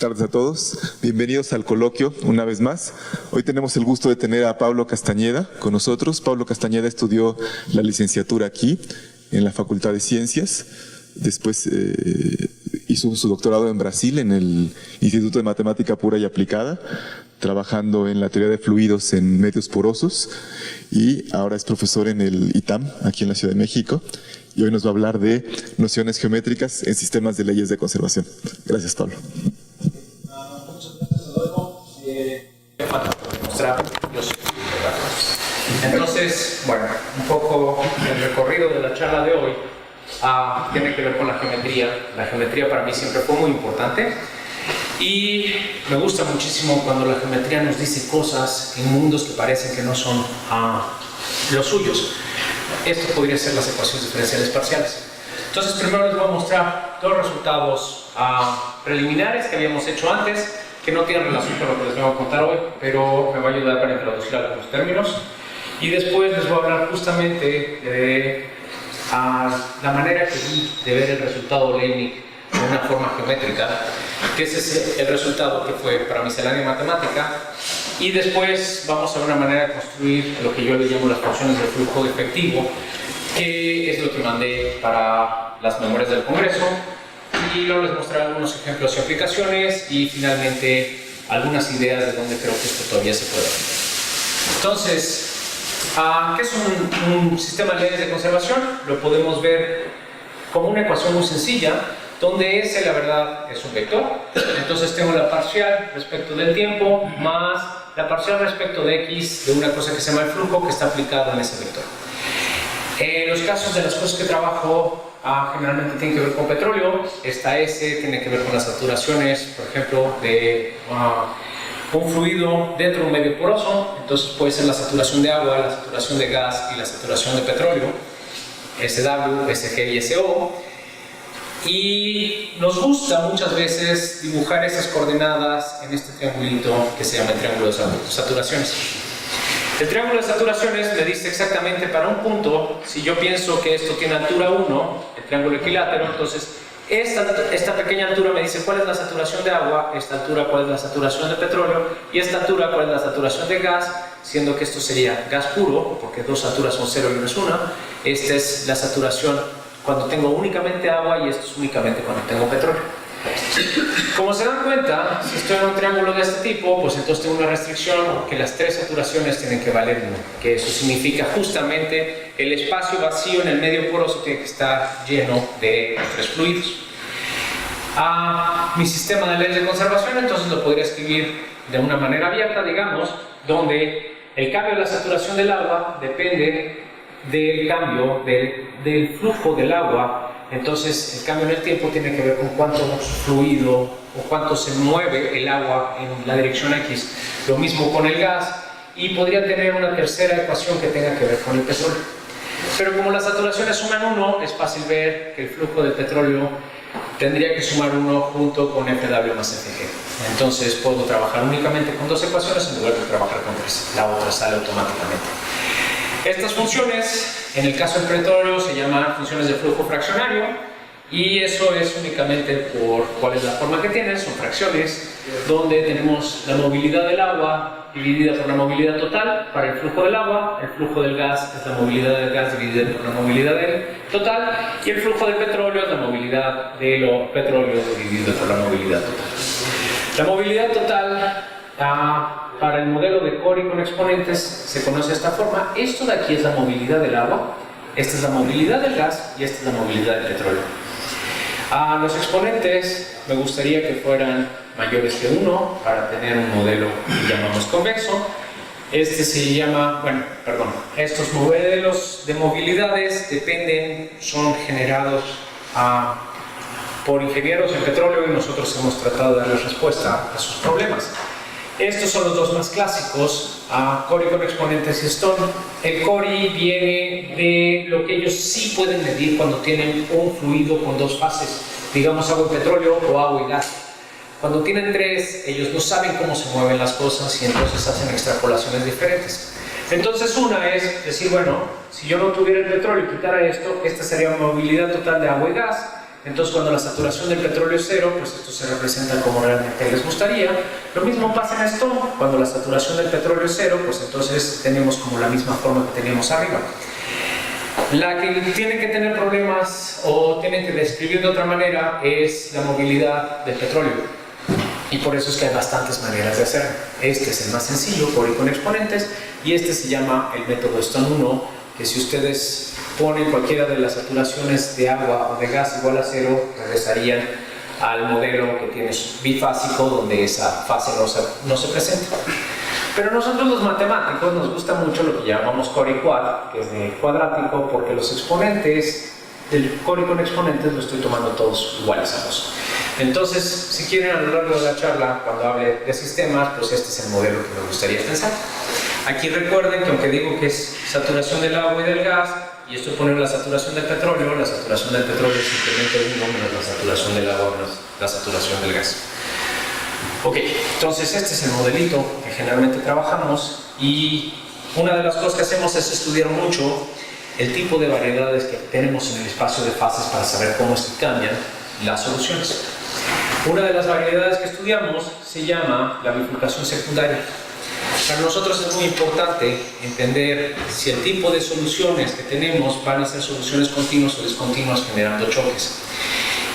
tardes a todos. Bienvenidos al coloquio una vez más. Hoy tenemos el gusto de tener a Pablo Castañeda con nosotros. Pablo Castañeda estudió la licenciatura aquí, en la Facultad de Ciencias. Después hizo su doctorado en Brasil, en el Instituto de Matemática Pura y Aplicada, trabajando en la teoría de fluidos en medios porosos, y ahora es profesor en el ITAM, aquí en la Ciudad de México, y hoy nos va a hablar de nociones geométricas en sistemas de leyes de conservación. Gracias, Pablo. Muchas gracias, Adolfo. Falta por demostrar, yo soy. Entonces, bueno, un poco el recorrido de la charla de hoy tiene que ver con la geometría. La geometría para mí siempre fue muy importante y me gusta muchísimo cuando la geometría nos dice cosas en mundos que parecen que no son los suyos. Esto podría ser las ecuaciones diferenciales parciales. Entonces, primero les voy a mostrar dos resultados preliminares que habíamos hecho antes, que no tienen relación con lo que les voy a contar hoy, pero me va a ayudar para introducir algunos términos. Y después les voy a hablar justamente de la manera que vi de ver el resultado Leibniz de una forma geométrica, que ese es el resultado que fue para miscelánea matemática. Y después vamos a ver una manera de construir lo que yo le llamo las funciones del flujo efectivo, que es lo que mandé para las memorias del Congreso. Y luego les mostraré algunos ejemplos y aplicaciones y finalmente algunas ideas de dónde creo que esto todavía se puede hacer. Entonces, ¿qué es un sistema de leyes de conservación? Lo podemos ver como una ecuación muy sencilla, donde S, la verdad, es un vector. Entonces tengo la parcial respecto del tiempo más la parcial respecto de X de una cosa que se llama el flujo, que está aplicada en ese vector. En los casos de las cosas que trabajo, generalmente tienen que ver con petróleo. Esta S tiene que ver con las saturaciones, por ejemplo, de un fluido dentro de un medio poroso. Entonces puede ser la saturación de agua, la saturación de gas y la saturación de petróleo, SW, SG y SO. Y nos gusta muchas veces dibujar esas coordenadas en este triangulito que se llama el triángulo de saturaciones. El triángulo de saturaciones me dice exactamente para un punto, si yo pienso que esto tiene altura 1, el triángulo equilátero, entonces esta pequeña altura me dice cuál es la saturación de agua, esta altura cuál es la saturación de petróleo y esta altura cuál es la saturación de gas, siendo que esto sería gas puro, porque dos alturas son 0 y 1 es 1. Esta es la saturación cuando tengo únicamente agua y esto es únicamente cuando tengo petróleo. Como se dan cuenta, si estoy en un triángulo de este tipo, pues entonces tengo una restricción que las tres saturaciones tienen que valer 1, que eso significa justamente el espacio vacío en el medio poroso tiene que estar lleno de los tres fluidos. Mi sistema de leyes de conservación entonces lo podría escribir de una manera abierta, digamos, donde el cambio de la saturación del agua depende del cambio del flujo del agua. Entonces el cambio en el tiempo tiene que ver con cuánto fluido o cuánto se mueve el agua en la dirección X. Lo mismo con el gas, y podría tener una tercera ecuación que tenga que ver con el petróleo. Pero como las saturaciones suman 1, es fácil ver que el flujo del petróleo tendría que sumar 1 junto con FW más FG. Entonces puedo trabajar únicamente con dos ecuaciones en lugar de trabajar con tres. La otra sale automáticamente. Estas funciones, en el caso del petróleo, se llaman funciones de flujo fraccionario, y eso es únicamente por cuál es la forma que tienen, son fracciones, donde tenemos la movilidad del agua dividida por la movilidad total para el flujo del agua, el flujo del gas es la movilidad del gas dividida por la movilidad del total, y el flujo del petróleo es la movilidad de los petróleos dividida por la movilidad total. La movilidad total para el modelo de Cori con exponentes se conoce de esta forma. Esto de aquí es la movilidad del agua, esta es la movilidad del gas y esta es la movilidad del petróleo. Los exponentes me gustaría que fueran mayores que 1 para tener un modelo que llamamos convexo. Este se llama, estos modelos de movilidades son generados por ingenieros en petróleo, y nosotros hemos tratado de darles respuesta a sus problemas. Estos son los dos más clásicos, Cori con exponentes y Stone. El Cori viene de lo que ellos sí pueden medir cuando tienen un fluido con dos fases, digamos agua y petróleo o agua y gas. Cuando tienen tres, ellos no saben cómo se mueven las cosas y entonces hacen extrapolaciones diferentes. Entonces una es decir, bueno, si yo no tuviera el petróleo y quitara esto, esta sería una movilidad total de agua y gas, Entonces, cuando la saturación del petróleo es cero, pues esto se representa como realmente les gustaría. Lo mismo pasa en esto, cuando la saturación del petróleo es cero, pues entonces tenemos como la misma forma que teníamos arriba. La que tiene que tener problemas o tiene que describir de otra manera es la movilidad del petróleo. Y por eso es que hay bastantes maneras de hacerlo. Este es el más sencillo, Cori con exponentes, y este se llama el método Stone 1, que si ustedes ponen cualquiera de las saturaciones de agua o de gas igual a cero, regresarían al modelo que tiene bifásico, donde esa fase no se presenta. Pero nosotros los matemáticos nos gusta mucho lo que llamamos Cori Quad, que es de cuadrático, porque los exponentes del Cori con exponentes lo estoy tomando todos iguales a 2. Entonces, si quieren a lo largo de la charla, cuando hable de sistemas, pues este es el modelo que me gustaría pensar. Aquí recuerden que aunque digo que es saturación del agua y del gas, y estoy poniendo la saturación del petróleo es simplemente 1 menos la saturación del agua menos la saturación del gas. Ok, entonces este es el modelito que generalmente trabajamos, y una de las cosas que hacemos es estudiar mucho el tipo de variedades que tenemos en el espacio de fases para saber cómo es que cambian las soluciones. Una de las variedades que estudiamos se llama la bifurcación secundaria. Para nosotros es muy importante entender si el tipo de soluciones que tenemos van a ser soluciones continuas o discontinuas generando choques.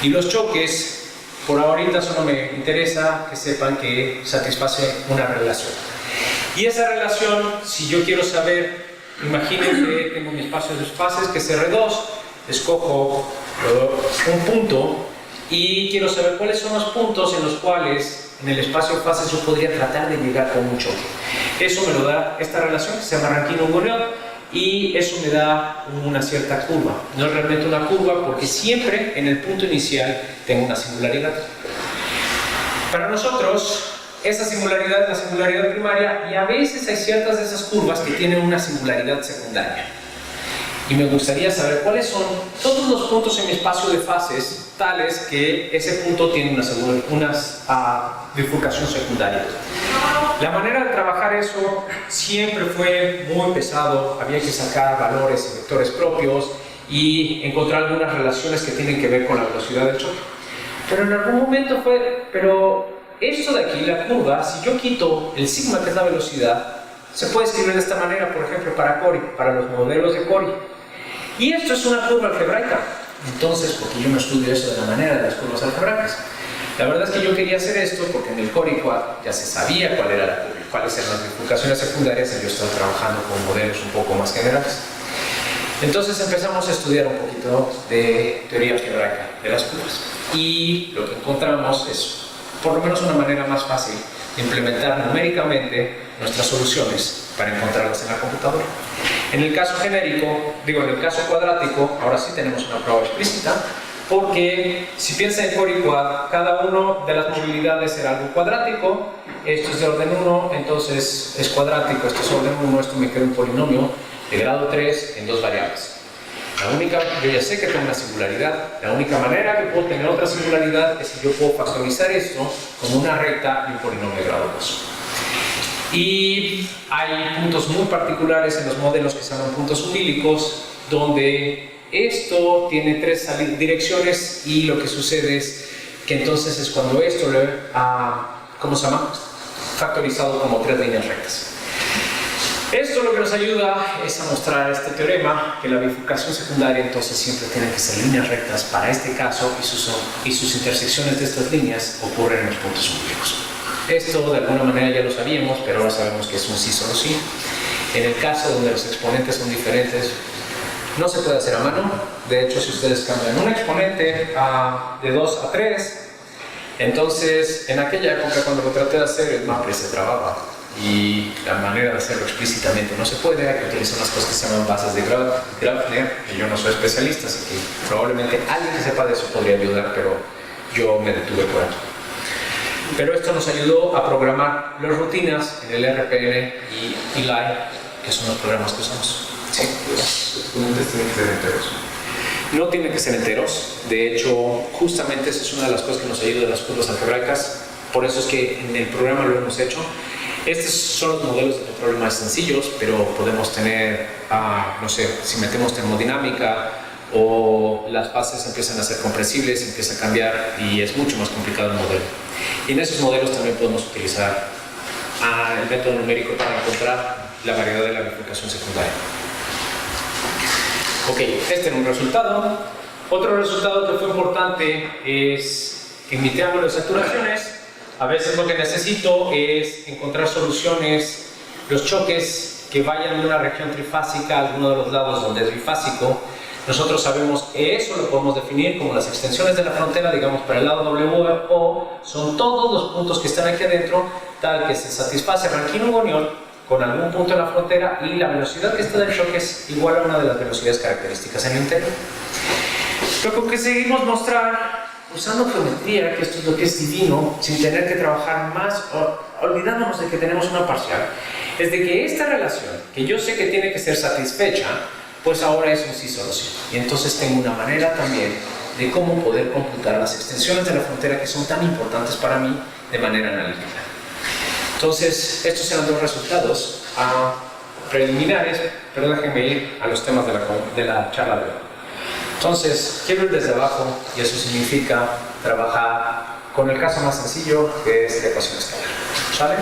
Y los choques, por ahorita solo me interesa que sepan que satisface una relación. Y esa relación, si yo quiero saber, imaginen que tengo mi espacio de fases que es R2, escojo un punto y quiero saber cuáles son los puntos en los cuales en el espacio de fases yo podría tratar de llegar con un choque. Eso me lo da esta relación que se llama Rankine-Goriot, y eso me da una cierta curva. No es realmente una curva porque siempre en el punto inicial tengo una singularidad. Para nosotros, esa singularidad es la singularidad primaria, y a veces hay ciertas de esas curvas que tienen una singularidad secundaria. Y me gustaría saber cuáles son todos los puntos en mi espacio de fases tales que ese punto tiene una bifurcación secundaria. La manera de trabajar eso siempre fue muy pesado. Había que sacar valores y vectores propios y encontrar algunas relaciones que tienen que ver con la velocidad del choque. Pero en algún momento esto de aquí, la curva, si yo quito el sigma, que es la velocidad, se puede escribir de esta manera, por ejemplo, para Cori, para los modelos de Cori. Y esto es una curva algebraica. Entonces, porque yo no estudio eso de la manera de las curvas algebraicas. La verdad es que yo quería hacer esto porque en el Cori Quad ya se sabía cuál era la curva, cuáles eran las bifurcaciones secundarias, y yo estaba trabajando con modelos un poco más generales. Entonces empezamos a estudiar un poquito de teoría algebraica de las curvas. Y lo que encontramos es, por lo menos, una manera más fácil de implementar numéricamente nuestras soluciones para encontrarlas en la computadora. En el caso en el caso cuadrático, ahora sí tenemos una prueba explícita, porque si piensan en Cori Quad, cada una de las movilidades era algo cuadrático. Esto es de orden 1, entonces es cuadrático, esto es orden 1, esto me queda un polinomio de grado 3 en 2 variables. Yo ya sé que tengo una singularidad. La única manera que puedo tener otra singularidad es si yo puedo factorizar esto como una recta y un polinomio de grado 2. Y hay puntos muy particulares en los modelos que se llaman puntos unílicos, donde esto tiene 3 direcciones, y lo que sucede es que entonces es cuando esto lo he factorizado como 3 líneas rectas. Esto lo que nos ayuda es a mostrar este teorema, que la bifurcación secundaria entonces siempre tiene que ser líneas rectas para este caso, y sus intersecciones de estas líneas ocurren en los puntos unílicos. Esto de alguna manera ya lo sabíamos, pero ahora sabemos que es un sí solo sí. En el caso donde los exponentes son diferentes, no se puede hacer a mano. De hecho, si ustedes cambian un exponente de 2 a 3, entonces en aquella época cuando lo traté de hacer, el Maple se trababa, y la manera de hacerlo explícitamente no se puede. Hay que utilizar unas cosas que se llaman bases de Grafner, que yo no soy especialista, así que probablemente alguien que sepa de eso podría ayudar, pero yo me detuve por aquí. Pero esto nos ayudó a programar las rutinas en el RPN y ELI, que son los programas que usamos. Sí. ¿Los exponentes tienen que ser enteros? No tienen que ser enteros. De hecho, justamente esa es una de las cosas que nos ayuda en las curvas algebraicas. Por eso es que en el programa lo hemos hecho. Estos son los modelos de problemas más sencillos, pero podemos tener, no sé, si metemos termodinámica o las bases empiezan a ser compresibles, empieza a cambiar y es mucho más complicado el modelo. Y en esos modelos también podemos utilizar el método numérico para encontrar la variedad de la bifurcación secundaria. Ok, este era un resultado. Otro resultado que fue importante es que en mi triángulo de saturaciones, a veces lo que necesito es encontrar soluciones, los choques que vayan de una región trifásica a alguno de los lados donde es bifásico. Nosotros sabemos que eso lo podemos definir como las extensiones de la frontera, digamos, para el lado WO, son todos los puntos que están aquí adentro, tal que se satisface Rankine-Hugoniot con algún punto en la frontera y la velocidad que está del choque es igual a una de las velocidades características en el interior. Lo que conseguimos mostrar usando geometría, que esto es lo que es divino, sin tener que trabajar más, olvidándonos de que tenemos una parcial, es de que esta relación, que yo sé que tiene que ser satisfecha, pues ahora es un sí solo sí. Y entonces tengo una manera también de cómo poder computar las extensiones de la frontera que son tan importantes para mí de manera analítica. Entonces, estos eran dos resultados preliminares, pero déjenme ir a los temas de la charla de hoy. Entonces, quiero ir desde abajo y eso significa trabajar con el caso más sencillo, que es la ecuación escalar. ¿Sale?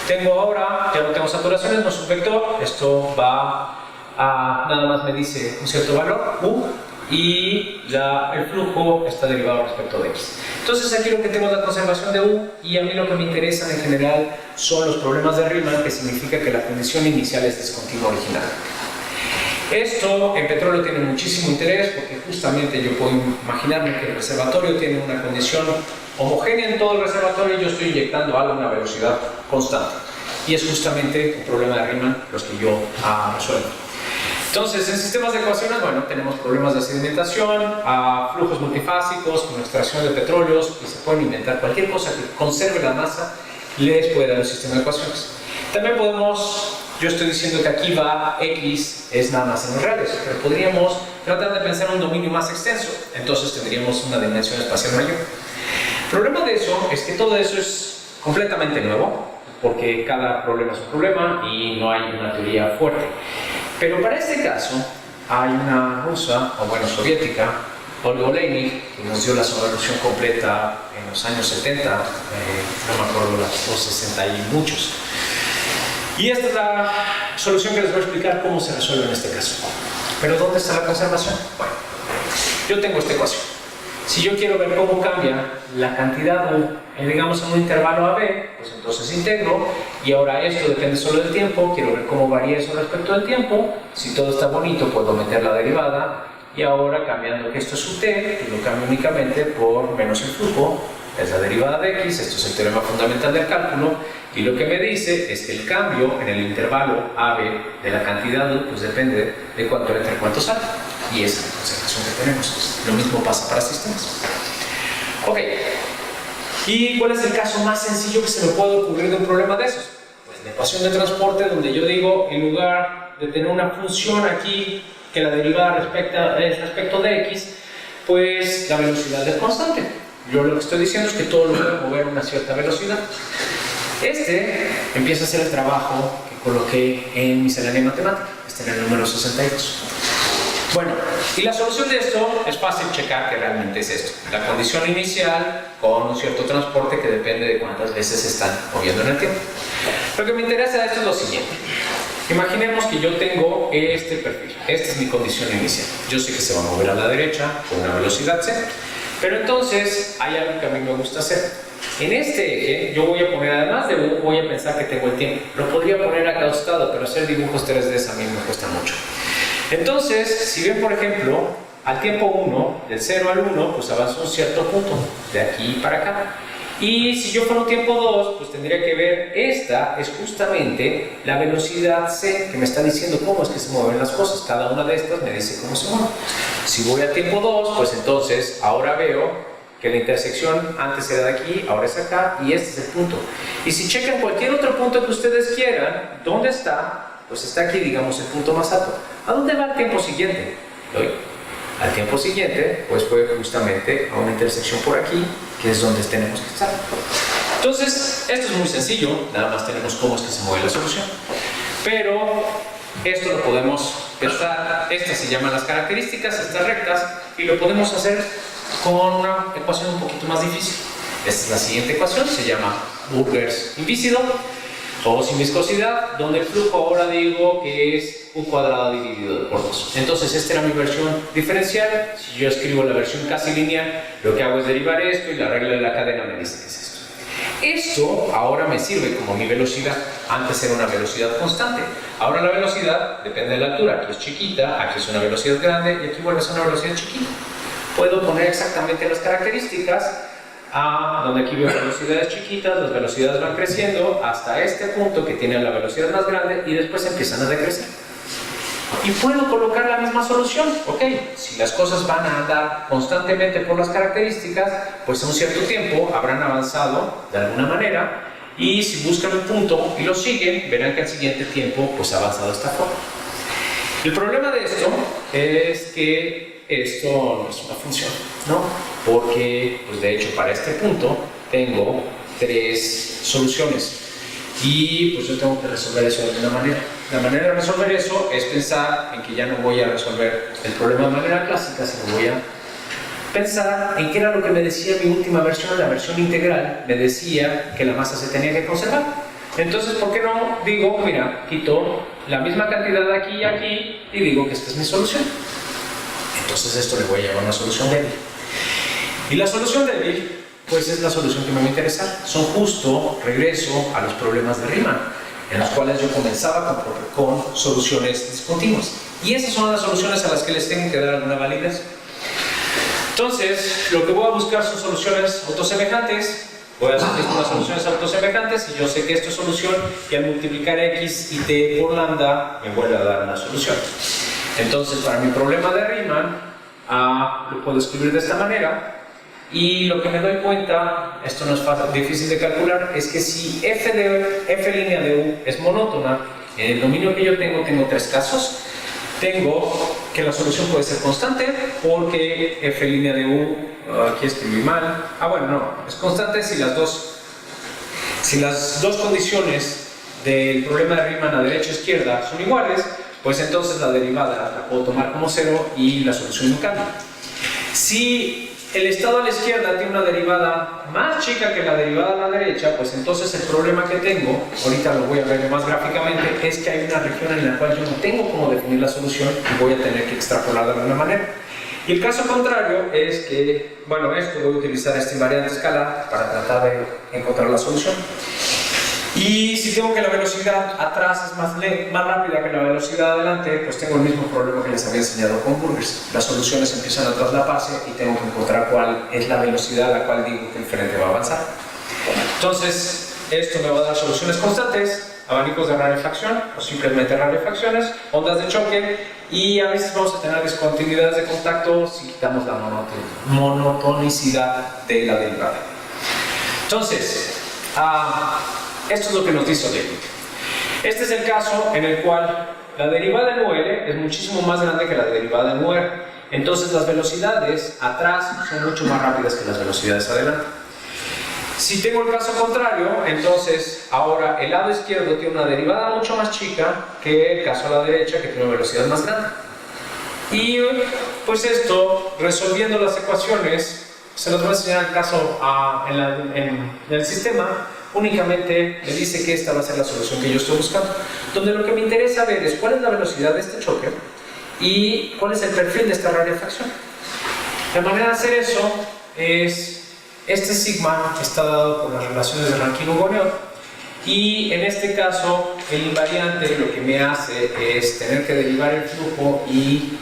Tengo ahora, ya no tengo saturaciones, no es un vector, esto va nada más me dice un cierto valor, U, y ya el flujo está derivado respecto de X. Entonces aquí lo que tengo es la conservación de U, y a mí lo que me interesa en general son los problemas de Riemann, que significa que la condición inicial es discontinua original. Esto en petróleo tiene muchísimo interés porque justamente yo puedo imaginarme que el reservatorio tiene una condición homogénea en todo el reservatorio y yo estoy inyectando algo a una velocidad constante. Y es justamente un problema de Riemann los que yo resuelvo. Entonces, en sistemas de ecuaciones, bueno, tenemos problemas de sedimentación, flujos multifásicos, con extracción de petróleos, y se pueden inventar cualquier cosa que conserve la masa, les puede dar un sistema de ecuaciones. También podemos, yo estoy diciendo que aquí va X, es nada más en los reales, pero podríamos tratar de pensar un dominio más extenso, entonces tendríamos una dimensión espacial mayor. El problema de eso es que todo eso es completamente nuevo, porque cada problema es un problema y no hay una teoría fuerte. Pero para este caso, hay una rusa, o bueno, soviética, Olga Oleinik, que nos dio la solución completa en los años 70, no me acuerdo, los 60 y muchos. Y esta es la solución que les voy a explicar cómo se resuelve en este caso. ¿Pero dónde está la conservación? Bueno, yo tengo esta ecuación. Si yo quiero ver cómo cambia la cantidad, digamos, en un intervalo AB, pues entonces integro, y ahora esto depende solo del tiempo, quiero ver cómo varía eso respecto del tiempo. Si todo está bonito, puedo meter la derivada, y ahora cambiando que esto es un t, pues lo cambio únicamente por menos el flujo, es la derivada de x, esto es el teorema fundamental del cálculo, y lo que me dice es que el cambio en el intervalo AB de la cantidad, pues depende de cuánto entra y cuánto sale, y esa es la conservación que tenemos. Lo mismo pasa para sistemas. Ok, ¿y cuál es el caso más sencillo que se me puede ocurrir de un problema de esos? Pues la ecuación de transporte, donde yo digo, en lugar de tener una función aquí que la derivada es respecto de x, pues la velocidad es constante. Yo lo que estoy diciendo es que todo lo voy a mover a una cierta velocidad. Este empieza a ser el trabajo que coloqué en miscelánea matemática, en el número 62. Bueno, y la solución de esto es fácil checar que realmente es esto. La condición inicial con un cierto transporte que depende de cuántas veces se están moviendo en el tiempo. Lo que me interesa de esto es lo siguiente. Imaginemos que yo tengo este perfil. Esta es mi condición inicial. Yo sé que se va a mover a la derecha con una velocidad c. Pero entonces hay algo que a mí me gusta hacer. En este eje yo voy a poner, además de U, voy a pensar que tengo el tiempo. Lo podría poner acá a costado, pero hacer dibujos 3D a mí me cuesta mucho. Entonces, si ven por ejemplo, al tiempo 1, del 0 al 1, pues avanzo un cierto punto, de aquí para acá. Y si yo fuera un tiempo 2, pues tendría que ver, esta es justamente la velocidad c, que me está diciendo cómo es que se mueven las cosas. Cada una de estas me dice cómo se mueve. Si voy al tiempo 2, pues entonces ahora veo que la intersección antes era de aquí, ahora es acá, y este es el punto. Y si checan cualquier otro punto que ustedes quieran, ¿dónde está? Pues está aquí, digamos, el punto más alto. ¿A dónde va el tiempo siguiente? Al tiempo siguiente, pues fue justamente a una intersección por aquí, que es donde tenemos que estar. Entonces, esto es muy sencillo, nada más tenemos cómo es que se mueve la solución. Pero esto lo podemos pensar, estas se llaman las características, estas rectas, y lo podemos hacer con una ecuación un poquito más difícil. Esta es la siguiente ecuación, se llama Burgers invícido o sin viscosidad, donde el flujo ahora digo que es u cuadrado dividido por 2. Entonces esta era mi versión diferencial. Si yo escribo la versión casi lineal, lo que hago es derivar esto y la regla de la cadena me dice que es esto. Esto ahora me sirve como mi velocidad. Antes era una velocidad constante. Ahora la velocidad depende de la altura. Aquí es chiquita, aquí es una velocidad grande y aquí vuelve a ser una velocidad chiquita. Puedo poner exactamente las características donde aquí veo velocidades chiquitas, las velocidades van creciendo hasta este punto que tiene la velocidad más grande y después empiezan a decrecer. Y puedo colocar la misma solución. Ok, si las cosas van a andar constantemente por las características, pues a un cierto tiempo habrán avanzado de alguna manera, y si buscan un punto y lo siguen, verán que al siguiente tiempo pues ha avanzado de esta forma. El problema de esto es que esto no es una función, ¿no? Porque, pues de hecho, para este punto tengo 3 soluciones y pues yo tengo que resolver eso de alguna manera. La manera de resolver eso es pensar en que ya no voy a resolver el problema de manera clásica, sino voy a pensar en qué era lo que me decía mi última versión, la versión integral. Me decía que la masa se tenía que conservar. Entonces, ¿por qué no digo, mira, quito la misma cantidad de aquí y aquí y digo que esta es mi solución? Entonces esto le voy a llamar una solución débil. Y la solución débil, pues es la solución que me va a interesar. Son justo, regreso a los problemas de Riemann, en los cuales yo comenzaba con soluciones discontinuas. Y esas son las soluciones a las que les tengo que dar alguna validez. Entonces, lo que voy a buscar son soluciones autosemejantes. Voy a hacer unas soluciones autosemejantes y yo sé que esto es solución, y al multiplicar x y t por lambda me vuelve a dar una solución. Entonces, para mi problema de Riemann, lo puedo escribir de esta manera. Y lo que me doy cuenta, esto no es difícil de calcular, es que si f línea de u es monótona, en el dominio que yo tengo 3 casos. Tengo que la solución puede ser constante, porque f línea de u, aquí escribí mal, bueno, no, es constante si las dos condiciones del problema de Riemann a derecha e izquierda son iguales, pues entonces la derivada la puedo tomar como 0 y la solución no cambia. Si el estado a la izquierda tiene una derivada más chica que la derivada a la derecha, pues entonces el problema que tengo, ahorita lo voy a ver más gráficamente, es que hay una región en la cual yo no tengo cómo definir la solución y voy a tener que extrapolar de alguna manera. Y el caso contrario es que, bueno, esto voy a utilizar este invariante escalar para tratar de encontrar la solución. Y si tengo que la velocidad atrás es más rápida que la velocidad adelante, pues tengo el mismo problema que les había enseñado con Burgers. Las soluciones empiezan a traslaparse y tengo que encontrar cuál es la velocidad a la cual digo que el diferente va a avanzar. Entonces, esto me va a dar soluciones constantes, abanicos de rarefacción o simplemente rarefacciones, ondas de choque, y a veces vamos a tener discontinuidades de contacto si quitamos la monotonicidad de la derivada. Entonces, esto es lo que nos dice Leibniz. Este es el caso en el cual la derivada en UL es muchísimo más grande que la derivada en UR. Entonces las velocidades atrás son mucho más rápidas que las velocidades adelante. Si tengo el caso contrario, entonces ahora el lado izquierdo tiene una derivada mucho más chica que el caso a la derecha, que tiene una velocidad más grande. Y pues esto, resolviendo las ecuaciones, se los voy a enseñar el caso en el sistema. Únicamente me dice que esta va a ser la solución que yo estoy buscando, donde lo que me interesa ver es cuál es la velocidad de este choque y cuál es el perfil de esta rarefacción. La manera de hacer eso es, este sigma está dado por las relaciones de Rankine-Hugoniot, y en este caso el invariante lo que me hace es tener que derivar el flujo y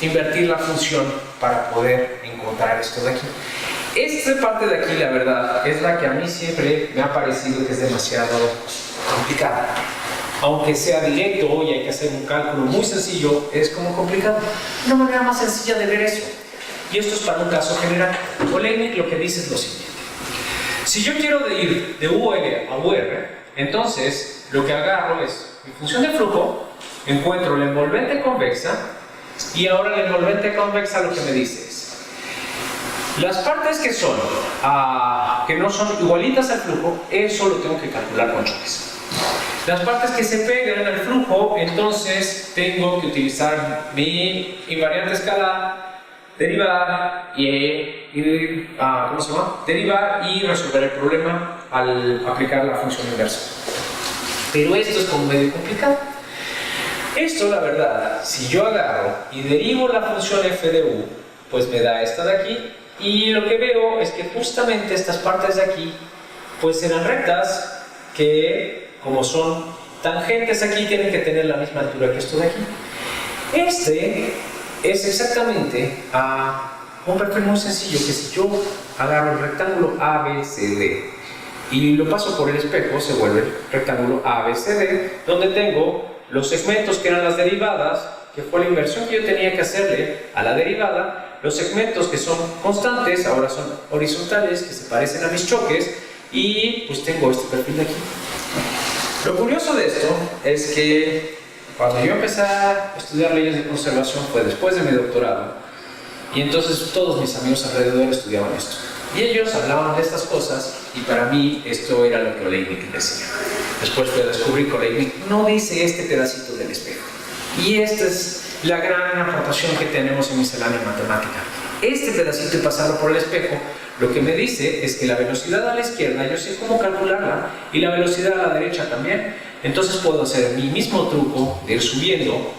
invertir la función para poder encontrar esto de aquí. Esta parte de aquí, la verdad, es la que a mí siempre me ha parecido que es demasiado complicada. Aunque sea directo y hay que hacer un cálculo muy sencillo, es como complicado. Una manera más sencilla de ver eso. Y esto es para un caso general. Leibniz lo que dice es lo siguiente. Si yo quiero ir de UL a UR, entonces lo que agarro es mi función de flujo, encuentro la envolvente convexa, y ahora la envolvente convexa lo que me dice es las partes que no son igualitas al flujo, eso lo tengo que calcular con choques. Las partes que se pegan al flujo, entonces tengo que utilizar mi invariante escalar, derivar ¿cómo se llama? Derivar y resolver el problema al aplicar la función inversa. Pero esto es como medio complicado. Esto, la verdad, si yo agarro y derivo la función f de u, pues me da esta de aquí, y lo que veo es que justamente estas partes de aquí pues serán rectas que, como son tangentes aquí, tienen que tener la misma altura que esto de aquí. Este es exactamente un perfil muy sencillo, que si yo agarro el rectángulo ABCD y lo paso por el espejo, se vuelve el rectángulo ABCD, donde tengo los segmentos que eran las derivadas, que fue la inversión que yo tenía que hacerle a la derivada, los segmentos que son constantes, ahora son horizontales, que se parecen a mis choques, y pues tengo este perfil de aquí. Lo curioso de esto es que cuando yo empecé a estudiar leyes de conservación fue después de mi doctorado, y entonces todos mis amigos alrededor estudiaban esto. Y ellos hablaban de estas cosas, y para mí esto era lo que Oleinik decía. Después fui a descubrir que Oleinik no dice este pedacito del espejo. Y esta es la gran aportación que tenemos en miscelánea matemática. Este pedacito y pasarlo por el espejo, lo que me dice es que la velocidad a la izquierda yo sé cómo calcularla, y la velocidad a la derecha también. Entonces puedo hacer mi mismo truco de ir subiendo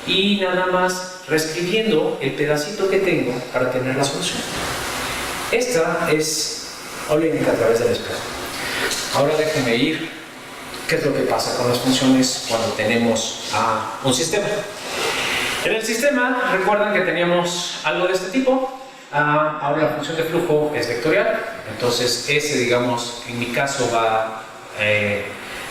y nada más reescribiendo el pedacito que tengo para tener la solución. Esta es Oleinik a través del espejo. Ahora déjenme ir. ¿Qué es lo que pasa con las funciones cuando tenemos un sistema? En el sistema, recuerdan que teníamos algo de este tipo. Ahora la función de flujo es vectorial. Entonces, ese, digamos, en mi caso va de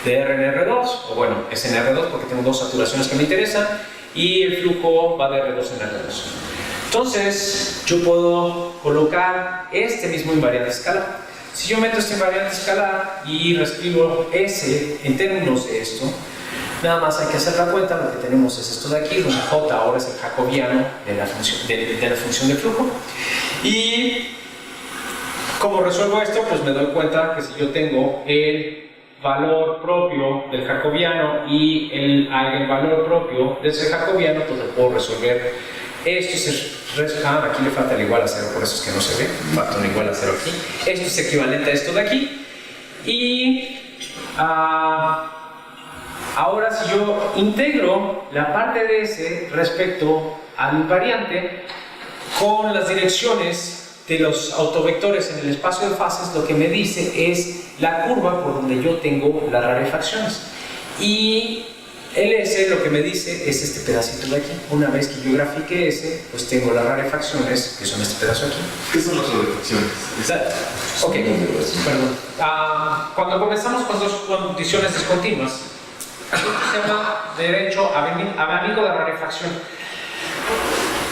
R en R2, o bueno, es en R2 porque tengo dos saturaciones que me interesan, y el flujo va de R2 en R2. Entonces, yo puedo colocar este mismo invariante escalar. Si yo meto este invariante escalar y reescribo S en términos de esto, nada más hay que hacer la cuenta. Lo que tenemos es esto de aquí, donde J ahora es el jacobiano de la función de flujo. Y como resuelvo esto, pues me doy cuenta que si yo tengo el valor propio del jacobiano y el eigenvalor propio de ese jacobiano, pues lo puedo resolver. Esto es, aquí le falta el igual a 0, por eso es que no se ve, falta un igual a 0 aquí. Esto es equivalente a esto de aquí. Y ahora si yo integro la parte de S respecto al invariante con las direcciones de los autovectores en el espacio de fases, lo que me dice es la curva por donde yo tengo las rarefacciones. Y el S lo que me dice es este pedacito de aquí. Una vez que yo grafique S, pues tengo las rarefacciones, que son este pedazo aquí. ¿Qué son las rarefacciones? Ok, perdón. Cuando comenzamos con dos condiciones discontinuas, esto se llama derecho abanico de rarefacción.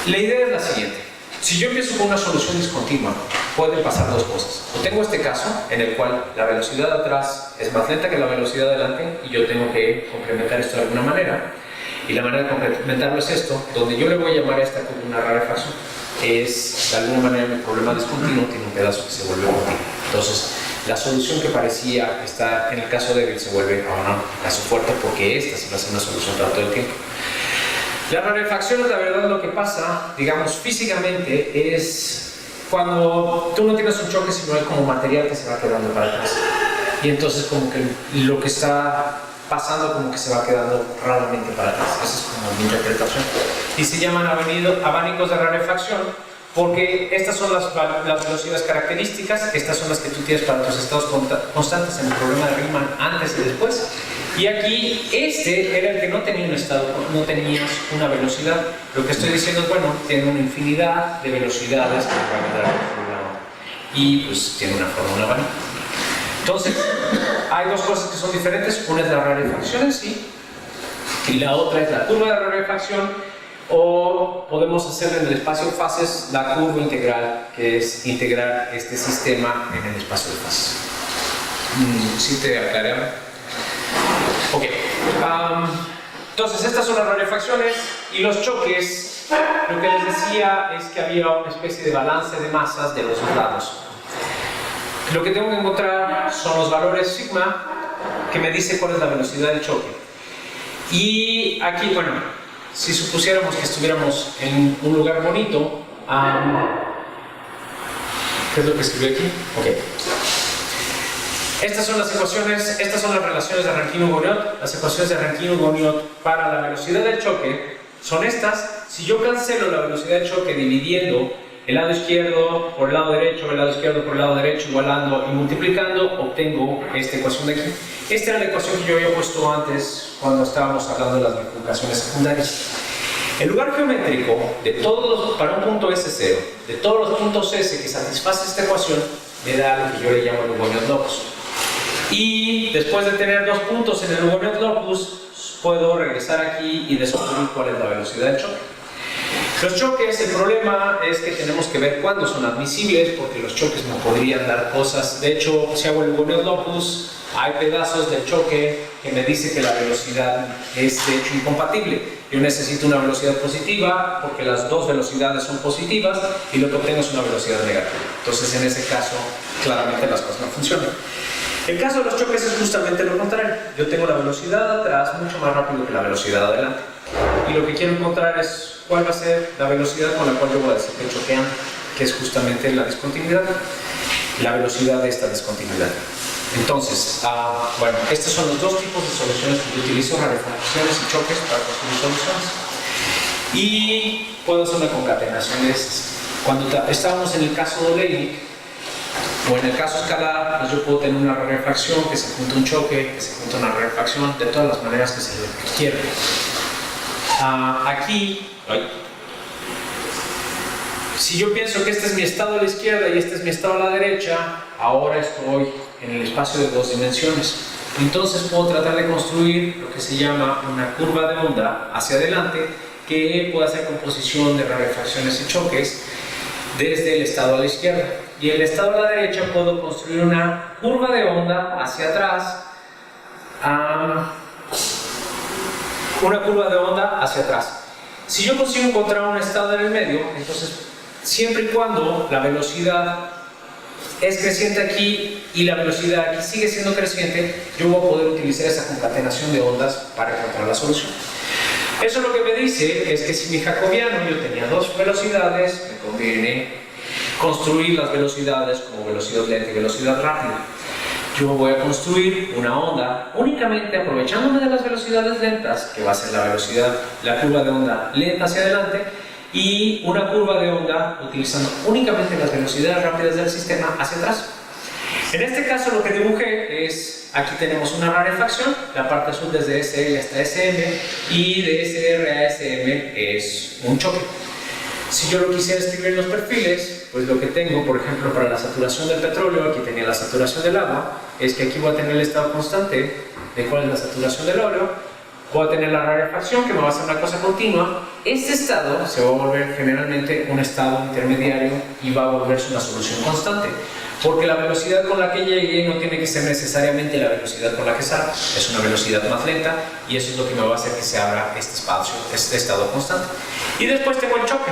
La idea es la siguiente. Si yo empiezo con una solución discontinua, pueden pasar dos cosas. O tengo este caso, en el cual la velocidad de atrás es más lenta que la velocidad de adelante, y yo tengo que complementar esto de alguna manera. Y la manera de complementarlo es esto, donde yo le voy a llamar a esta como una rarefacción. Es, de alguna manera, mi problema discontinuo tiene un pedazo que se vuelve continuo. Entonces, la solución que parecía estar en el caso débil se vuelve ahora un caso fuerte, porque esta sí va a ser una solución para todo el tiempo. Las rarefacciones, la verdad, lo que pasa, digamos, físicamente, es cuando tú no tienes un choque, sino hay como material que se va quedando para atrás. Y entonces como que lo que está pasando como que se va quedando raramente para atrás. Esa es como mi interpretación. Y se llaman abanicos de rarefacción porque estas son las velocidades características, estas son las que tú tienes para tus estados constantes en el problema de Riemann antes y después. Y aquí este era el que no tenía un estado, no tenías una velocidad. Lo que estoy diciendo es, bueno, tiene una infinidad de velocidades que van a dar y pues tiene una forma, un abanico. Entonces, hay dos cosas que son diferentes. Una es la rarefacción en sí, y la otra es la curva de rarefacción, o podemos hacer en el espacio de fases la curva integral, que es integrar este sistema en el espacio de fases. ¿Sí te aclaré? Ok. Entonces, estas son las rarefacciones y los choques. Lo que les decía es que había una especie de balance de masas de los dos lados. Lo que tengo que encontrar son los valores sigma que me dice cuál es la velocidad del choque. Y aquí, bueno, si supusiéramos que estuviéramos en un lugar bonito, ¿qué es lo que escribí aquí? Ok. Estas son las ecuaciones, estas son las relaciones de Rankine-Hugoniot. Las ecuaciones de Rankine-Hugoniot para la velocidad del choque son estas. Si yo cancelo la velocidad del choque dividiendo el lado izquierdo por el lado derecho, el lado izquierdo por el lado derecho, igualando y multiplicando, obtengo esta ecuación de aquí. Esta era la ecuación que yo había puesto antes cuando estábamos hablando de las bifurcaciones secundarias. El lugar geométrico de todos los, para un punto S0, de todos los puntos S que satisface esta ecuación, me da lo que yo le llamo el Hugoniot locus. Y después de tener dos puntos en el Hugoniot locus, puedo regresar aquí y descubrir cuál es la velocidad del choque. Los choques, el problema es que tenemos que ver cuándo son admisibles, porque los choques me podrían dar cosas. De hecho, si hago el Hugoniot locus, hay pedazos del choque que me dice que la velocidad es de hecho incompatible. Yo necesito una velocidad positiva porque las dos velocidades son positivas y lo que obtengo es una velocidad negativa. Entonces, en ese caso, claramente las cosas no funcionan. El caso de los choques es justamente lo contrario. Yo tengo la velocidad atrás mucho más rápido que la velocidad adelante. Y lo que quiero encontrar es cuál va a ser la velocidad con la cual yo voy a decir que choquean, que es justamente la discontinuidad, la velocidad de esta discontinuidad. Entonces, bueno, estos son los dos tipos de soluciones que yo utilizo, rarefacciones y choques para construir soluciones. Y puedo hacer una concatenación de estas. Cuando estábamos en el caso de Oleinik, o en el caso escalar, pues yo puedo tener una rarefacción que se junta un choque, que se junta una rarefacción, de todas las maneras que se quiera. Aquí, si yo pienso que este es mi estado a la izquierda y este es mi estado a la derecha, ahora estoy en el espacio de dos dimensiones. Entonces puedo tratar de construir lo que se llama una curva de onda hacia adelante que puede hacer composición de rarefacciones y choques desde el estado a la izquierda. Y el estado a la derecha puedo construir una curva de onda hacia atrás, una curva de onda hacia atrás. Si yo consigo encontrar un estado en el medio, entonces siempre y cuando la velocidad es creciente aquí y la velocidad aquí sigue siendo creciente, yo voy a poder utilizar esa concatenación de ondas para encontrar la solución. Eso lo que me dice es que si mi jacobiano yo tenía dos velocidades, me conviene construir las velocidades como velocidad lenta y velocidad rápida. Yo voy a construir una onda únicamente aprovechándome de las velocidades lentas, que va a ser la velocidad, la curva de onda lenta hacia adelante, y una curva de onda utilizando únicamente las velocidades rápidas del sistema hacia atrás. En este caso lo que dibujé es, aquí tenemos una rarefacción, la parte azul desde SL hasta SM, y de SR a SM es un choque. Si yo lo quisiera escribir en los perfiles, pues lo que tengo, por ejemplo, para la saturación del petróleo, aquí tenía la saturación del agua, es que aquí voy a tener el estado constante de cuál es la saturación del óleo, voy a tener la rarefacción, que me va a hacer una cosa continua. Este estado se va a volver generalmente un estado intermediario y va a volverse una solución constante, porque la velocidad con la que llegue no tiene que ser necesariamente la velocidad con la que salga, es una velocidad más lenta, y eso es lo que me va a hacer que se abra este espacio, este estado constante. Y después tengo el choque.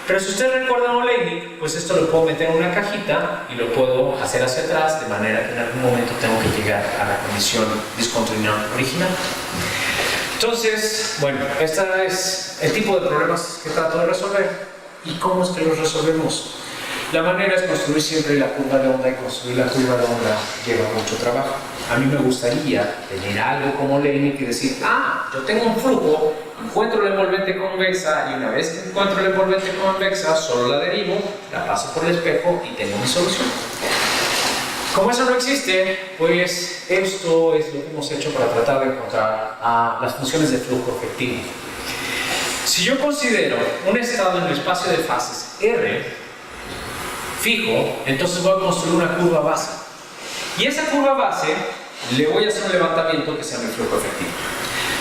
Pero si ustedes recuerdan Oleinik, pues esto lo puedo meter en una cajita y lo puedo hacer hacia atrás, de manera que en algún momento tengo que llegar a la condición discontinua original. Entonces, bueno, este es el tipo de problemas que trato de resolver. ¿Y cómo es que los resolvemos? La manera es construir siempre la curva de onda, y construir la curva de onda lleva mucho trabajo. A mí me gustaría tener algo como Oleinik y decir, yo tengo un flujo, encuentro la envolvente convexa, y una vez que encuentro la envolvente convexa, solo la derivo, la paso por el espejo y tengo mi solución. Como eso no existe, pues esto es lo que hemos hecho para tratar de encontrar las funciones de flujo efectivo. Si yo considero un estado en el espacio de fases R fijo, entonces voy a construir una curva base. Y esa curva base le voy a hacer un levantamiento que sea mi flujo efectivo.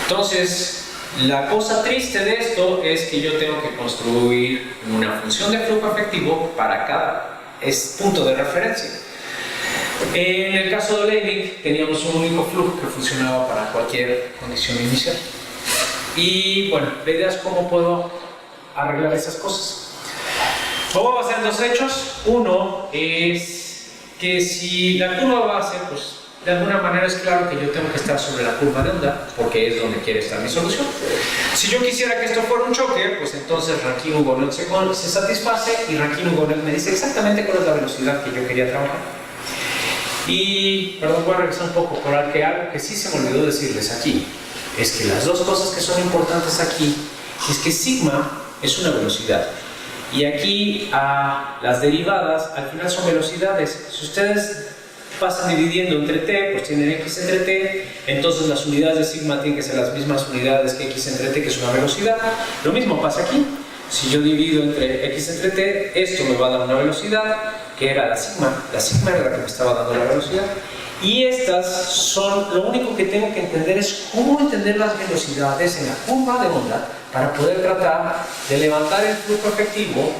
Entonces, la cosa triste de esto es que yo tengo que construir una función de flujo efectivo para cada punto de referencia. En el caso de Oleinik teníamos un único flujo que funcionaba para cualquier condición inicial. Y bueno, la idea es cómo puedo arreglar esas cosas. Vamos a basar en dos hechos. Uno es que si la curva base, pues de alguna manera es claro que yo tengo que estar sobre la curva de onda, porque es donde quiere estar mi solución. Si yo quisiera que esto fuera un choque, pues entonces Rankine-Hugoniot se satisface y Rankine-Hugoniot me dice exactamente cuál es la velocidad que yo quería trabajar. Y, perdón, voy a regresar un poco por algo que sí se me olvidó decirles aquí, es que las dos cosas que son importantes aquí es que sigma es una velocidad. Y aquí las derivadas al final son velocidades. Si ustedes pasan dividiendo entre t, pues tienen x entre t, entonces las unidades de sigma tienen que ser las mismas unidades que x entre t, que es una velocidad. Lo mismo pasa aquí. Si yo divido entre x entre t, esto me va a dar una velocidad, que era la sigma. La sigma era la que me estaba dando la velocidad. Y estas son, lo único que tengo que entender es cómo entender las velocidades en la curva de onda para poder tratar de levantar el flujo efectivo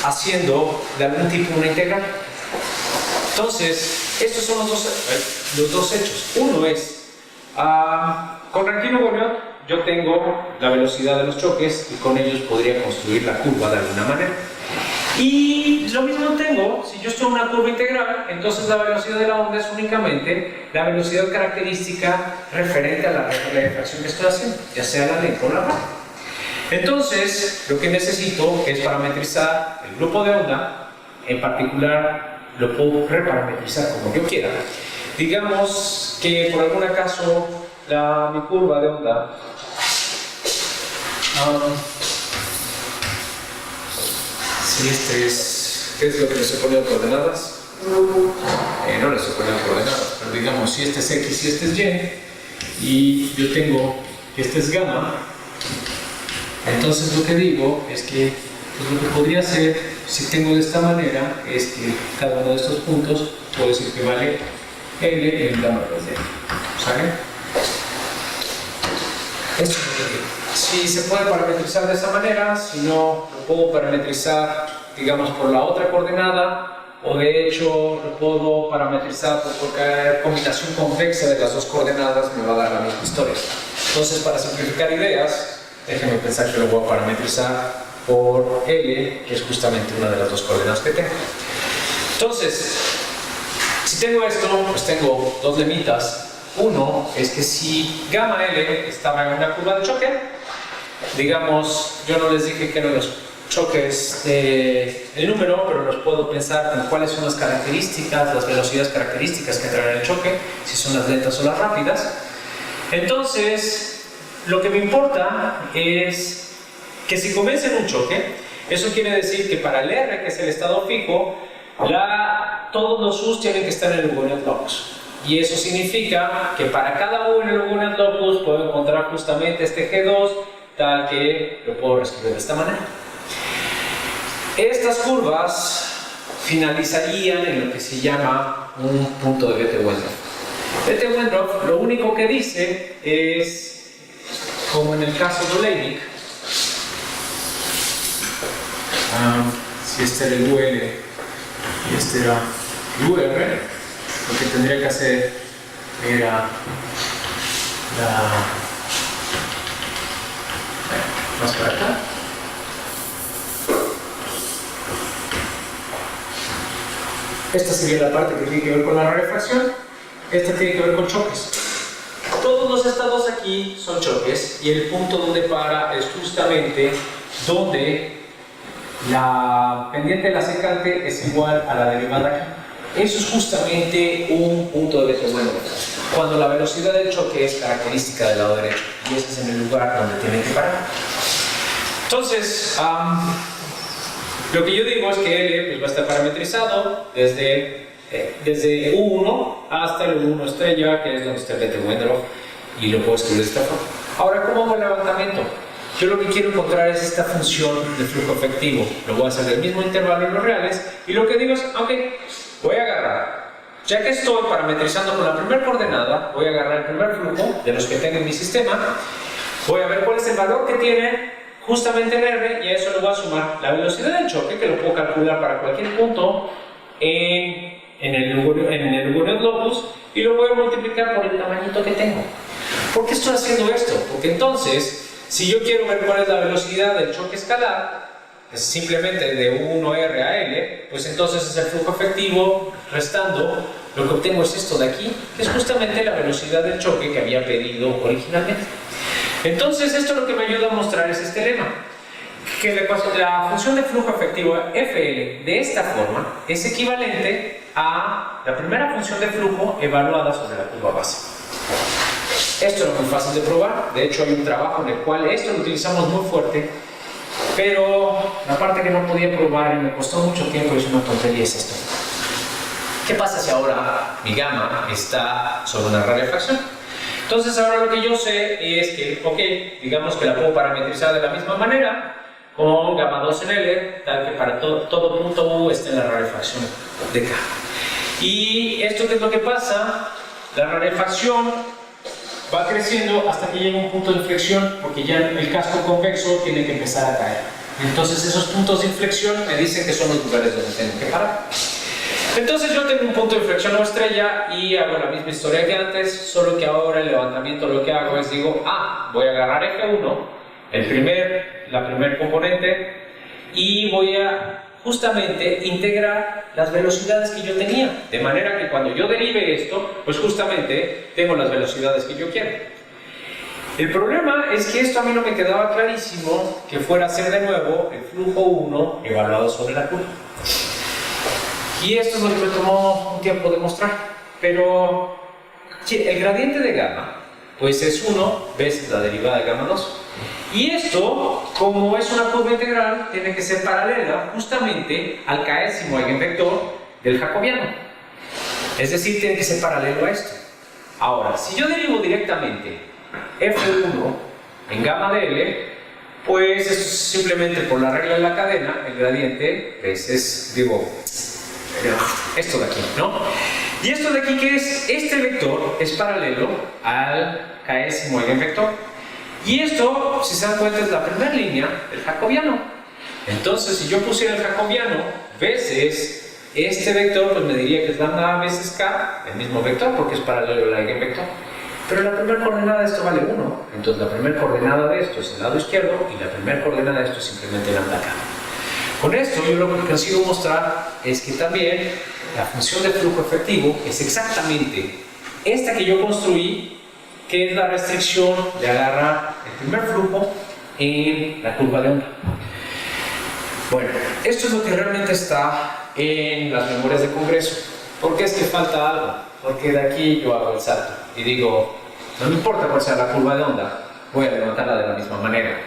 haciendo de algún tipo una integral. Entonces, estos son los dos hechos. Uno es, con Rankine-Hugoniot yo tengo la velocidad de los choques y con ellos podría construir la curva de alguna manera. Y lo mismo tengo, si yo estoy en una curva integral, entonces la velocidad de la onda es únicamente la velocidad característica referente a la refracción que estoy haciendo, ya sea la lengua o la rama. Entonces, lo que necesito es parametrizar el grupo de onda, en particular lo puedo reparametrizar como yo quiera. Digamos que por algún caso mi curva de onda si este es, ¿qué es lo que le estoy poniendo coordenadas? No le estoy poniendo coordenadas, pero digamos si este es x y este es y yo tengo que este es gamma, entonces lo que digo es que pues lo que podría hacer si tengo de esta manera es que cada uno de estos puntos puedo decir que vale L en gamma de D. ¿Sale? Esto es lo que digo. Si se puede parametrizar de esa manera, si no, lo puedo parametrizar, digamos, por la otra coordenada, o de hecho lo puedo parametrizar por cualquier combinación convexa de las dos coordenadas, me va a dar la misma historia. Entonces, para simplificar ideas, déjenme pensar que lo voy a parametrizar por L, que es justamente una de las dos coordenadas que tengo. Entonces, si tengo esto, pues tengo dos lemitas. Uno es que si gamma L estaba en una curva de choque, digamos, yo no les dije que eran los choques el número, pero los puedo pensar en cuáles son las características, las velocidades características que traen el choque, si son las lentas o las rápidas. Entonces, lo que me importa es que si comienza en un choque, eso quiere decir que para el R, que es el estado fijo, todos los U's tienen que estar en el Hugoniot locus. Y eso significa que para cada U en el Hugoniot locus puedo encontrar justamente este G2, tal que lo puedo reescribir de esta manera. Estas curvas finalizarían en lo que se llama un punto de Bethe-Wendorf. Bethe-Wendorf lo único que dice es, como en el caso de Oleinik, si este era el UL y este era el UR, lo que tendría que hacer era más para acá. Esta sería la parte que tiene que ver con la rarefacción, esta tiene que ver con choques. Todos los estados aquí son choques y el punto donde para es justamente donde la pendiente de la secante es igual a la derivada aquí. Eso es justamente un punto de Bethe-Wendorf, cuando la velocidad del choque es característica del lado derecho, y ese es en el lugar donde tiene que parar. Entonces, lo que yo digo es que L pues, va a estar parametrizado desde U1 hasta el U1 estrella, que es donde está el Bethe-Wendorf, y lo puedo escribir de esta forma. Ahora, ¿cómo hago el levantamiento? Yo lo que quiero encontrar es esta función de flujo efectivo. Lo voy a hacer del mismo intervalo en los reales, y lo que digo es, ok, voy a agarrar, ya que estoy parametrizando con la primera coordenada, voy a agarrar el primer flujo de los que tengo en mi sistema, voy a ver cuál es el valor que tiene justamente en R, y a eso le voy a sumar la velocidad del choque, que lo puedo calcular para cualquier punto en el Hugoniot locus, y lo voy a multiplicar por el tamañito que tengo. ¿Por qué estoy haciendo esto? Porque entonces, si yo quiero ver cuál es la velocidad del choque escalar, es simplemente de 1R a L, pues entonces es el flujo efectivo restando lo que obtengo es esto de aquí, que es justamente la velocidad del choque que había pedido originalmente. Entonces, esto lo que me ayuda a mostrar es este lema, que la función de flujo efectivo FL de esta forma es equivalente a la primera función de flujo evaluada sobre la curva base. Esto es muy fácil de probar, de hecho hay un trabajo en el cual esto lo utilizamos muy fuerte, pero la parte que no podía probar y me costó mucho tiempo y es una tontería es esto. ¿Qué pasa si ahora mi gamma está sobre una rarefacción? Entonces ahora lo que yo sé es que, ok, digamos que la puedo parametrizar de la misma manera, con gamma 2 en L, tal que para todo punto U esté en la rarefacción de K. Y esto que es lo que pasa, la rarefacción va creciendo hasta que llega un punto de inflexión, porque ya el casco convexo tiene que empezar a caer. Entonces esos puntos de inflexión me dicen que son los lugares donde tengo que parar. Entonces yo tengo un punto de inflexión o estrella y hago la misma historia que antes, solo que ahora el levantamiento lo que hago es digo, voy a agarrar F1, la primer componente, y voy a justamente integrar las velocidades que yo tenía, de manera que cuando yo derive esto, pues justamente tengo las velocidades que yo quiero. El problema es que esto a mí no me quedaba clarísimo que fuera a ser de nuevo el flujo 1 evaluado sobre la curva. Y esto es lo que me tomó un tiempo demostrar, pero el gradiente de gamma pues es 1 veces la derivada de gamma 2. Y esto, como es una curva integral, tiene que ser paralela justamente al késimo eigenvector del jacobiano. Es decir, tiene que ser paralelo a esto. Ahora, si yo derivo directamente F1 en gamma de L, pues esto es simplemente por la regla de la cadena, el gradiente pues es, esto de aquí, ¿no? Y esto de aquí, ¿qué es? Este vector es paralelo al késimo eigenvector. Y esto, si se dan cuenta, es la primera línea del jacobiano. Entonces, si yo pusiera el jacobiano veces este vector, pues me diría que es lambda veces k, el mismo vector, porque es paralelo al eigenvector. Pero la primera coordenada de esto vale 1. Entonces, la primera coordenada de esto es el lado izquierdo y la primera coordenada de esto es simplemente lambda k. Con esto, yo lo que consigo mostrar es que también la función de flujo efectivo es exactamente esta que yo construí, que es la restricción de agarrar el primer flujo en la curva de onda. Bueno, esto es lo que realmente está en las memorias de congreso. ¿Por qué es que falta algo? Porque de aquí yo hago el salto y digo, no me importa cuál sea la curva de onda, voy a levantarla de la misma manera.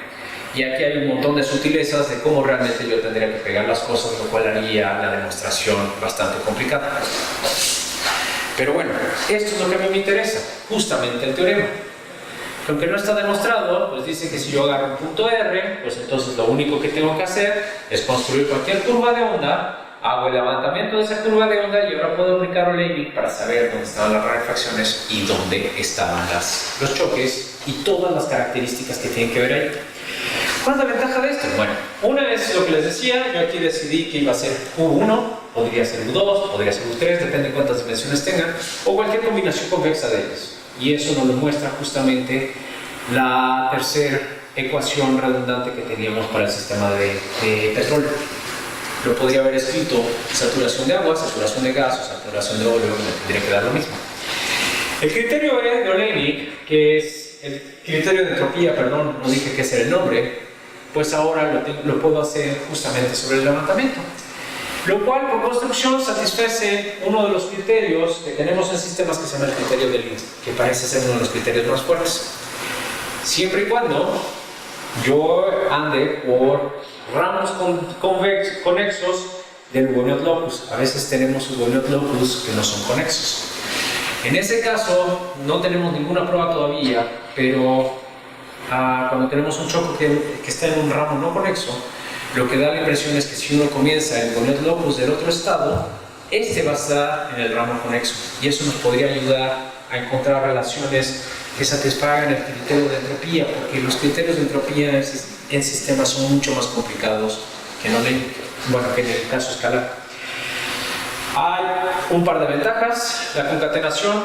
Y aquí hay un montón de sutilezas de cómo realmente yo tendría que pegar las cosas, lo cual haría la demostración bastante complicada. Pero bueno, esto es lo que a mí me interesa, justamente el teorema. Aunque no está demostrado, pues dice que si yo agarro un punto R, pues entonces lo único que tengo que hacer es construir cualquier curva de onda, hago el levantamiento de esa curva de onda y ahora puedo aplicar Oleinik para saber dónde estaban las rarefacciones y dónde estaban los choques y todas las características que tienen que ver ahí. ¿Cuál es la ventaja de esto? Bueno, una es lo que les decía, yo aquí decidí que iba a ser U1, podría ser U2, podría ser U3, depende de cuántas dimensiones tengan, o cualquier combinación convexa de ellas. Y eso nos lo muestra justamente la tercera ecuación redundante que teníamos para el sistema de petróleo. Lo podría haber escrito saturación de agua, saturación de gas o saturación de óleo, me tendría que dar lo mismo. El criterio de Oleinik, que es el criterio de entropía, perdón, no dije que ese era el nombre, pues ahora lo puedo hacer justamente sobre el levantamiento. Lo cual, por construcción, satisface uno de los criterios que tenemos en sistemas que se llama el criterio de Linde, que parece ser uno de los criterios más fuertes. Siempre y cuando yo ande por ramos conexos del Hugonot locus. A veces tenemos Hugonot locus que no son conexos. En ese caso, no tenemos ninguna prueba todavía, pero cuando tenemos un choque que está en un ramo no conexo, lo que da la impresión es que si uno comienza el Hugonot locus del otro estado, este va a estar en el ramo conexo. Y eso nos podría ayudar a encontrar relaciones que satisfagan el criterio de entropía, porque los criterios de entropía en sistemas son mucho más complicados que en el caso escalar. Hay un par de ventajas. La concatenación,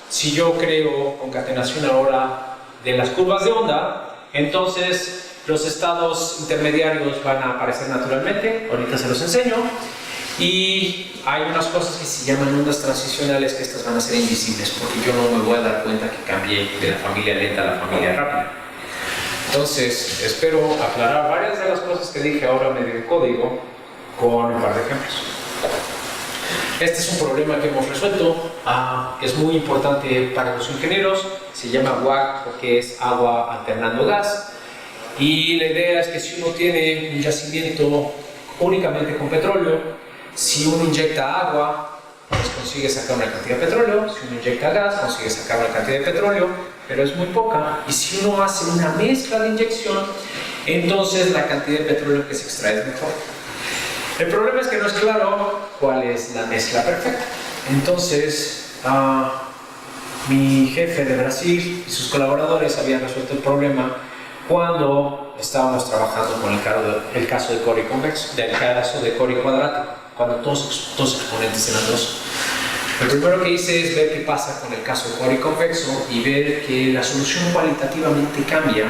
si yo creo concatenación ahora de las curvas de onda, entonces los estados intermediarios van a aparecer naturalmente, ahorita se los enseño, Y hay unas cosas que se llaman ondas transicionales, que estas van a ser invisibles porque yo no me voy a dar cuenta que cambié de la familia lenta a la familia rápida. Entonces, espero aclarar varias de las cosas que dije ahora medio en código con un par de ejemplos. Este es un problema que hemos resuelto, que es muy importante para los ingenieros. Se llama WAG porque es agua alternando gas. Y la idea es que si uno tiene un yacimiento únicamente con petróleo, si uno inyecta agua, pues consigue sacar una cantidad de petróleo. Si uno inyecta gas, consigue sacar una cantidad de petróleo, pero es muy poca. Y si uno hace una mezcla de inyección, entonces la cantidad de petróleo que se extrae es mejor. El problema es que no es claro cuál es la mezcla perfecta. Entonces, mi jefe de Brasil y sus colaboradores habían resuelto el problema cuando estábamos trabajando con el caso de Cori convexo, del caso de Cori cuadrático, cuando todos los exponentes eran 2. Lo primero que hice es ver qué pasa con el caso de Cori convexo y ver que la solución cualitativamente cambia.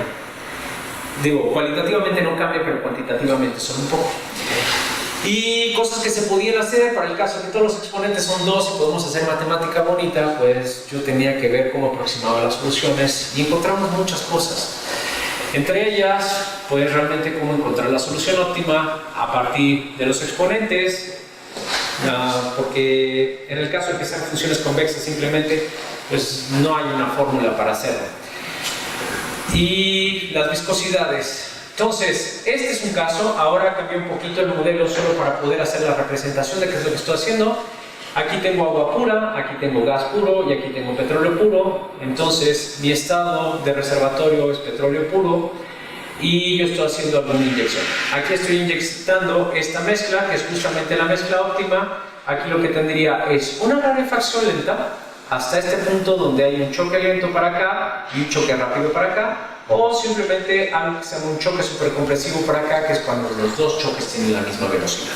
Digo, cualitativamente no cambia, pero cuantitativamente solo un poco. Y cosas que se podían hacer para el caso de que todos los exponentes son 2 y podemos hacer matemática bonita, pues yo tenía que ver cómo aproximaba las soluciones y encontramos muchas cosas. Entre ellas, pues realmente cómo encontrar la solución óptima a partir de los exponentes, porque en el de que sean funciones convexas simplemente, pues no hay una fórmula para hacerlo. Y las viscosidades. Entonces, este es un caso. Ahora cambié un poquito el modelo solo para poder hacer la representación de qué es lo que estoy haciendo. Aquí tengo agua pura, aquí tengo gas puro y aquí tengo petróleo puro. Entonces, mi estado de reservatorio es petróleo puro y yo estoy haciendo alguna inyección. Aquí estoy inyectando esta mezcla, que es justamente la mezcla óptima. Aquí lo que tendría es una rarefacción lenta hasta este punto donde hay un choque lento para acá y un choque rápido para acá, o simplemente algo que se llama un choque supercompresivo para acá, que es cuando los dos choques tienen la misma velocidad.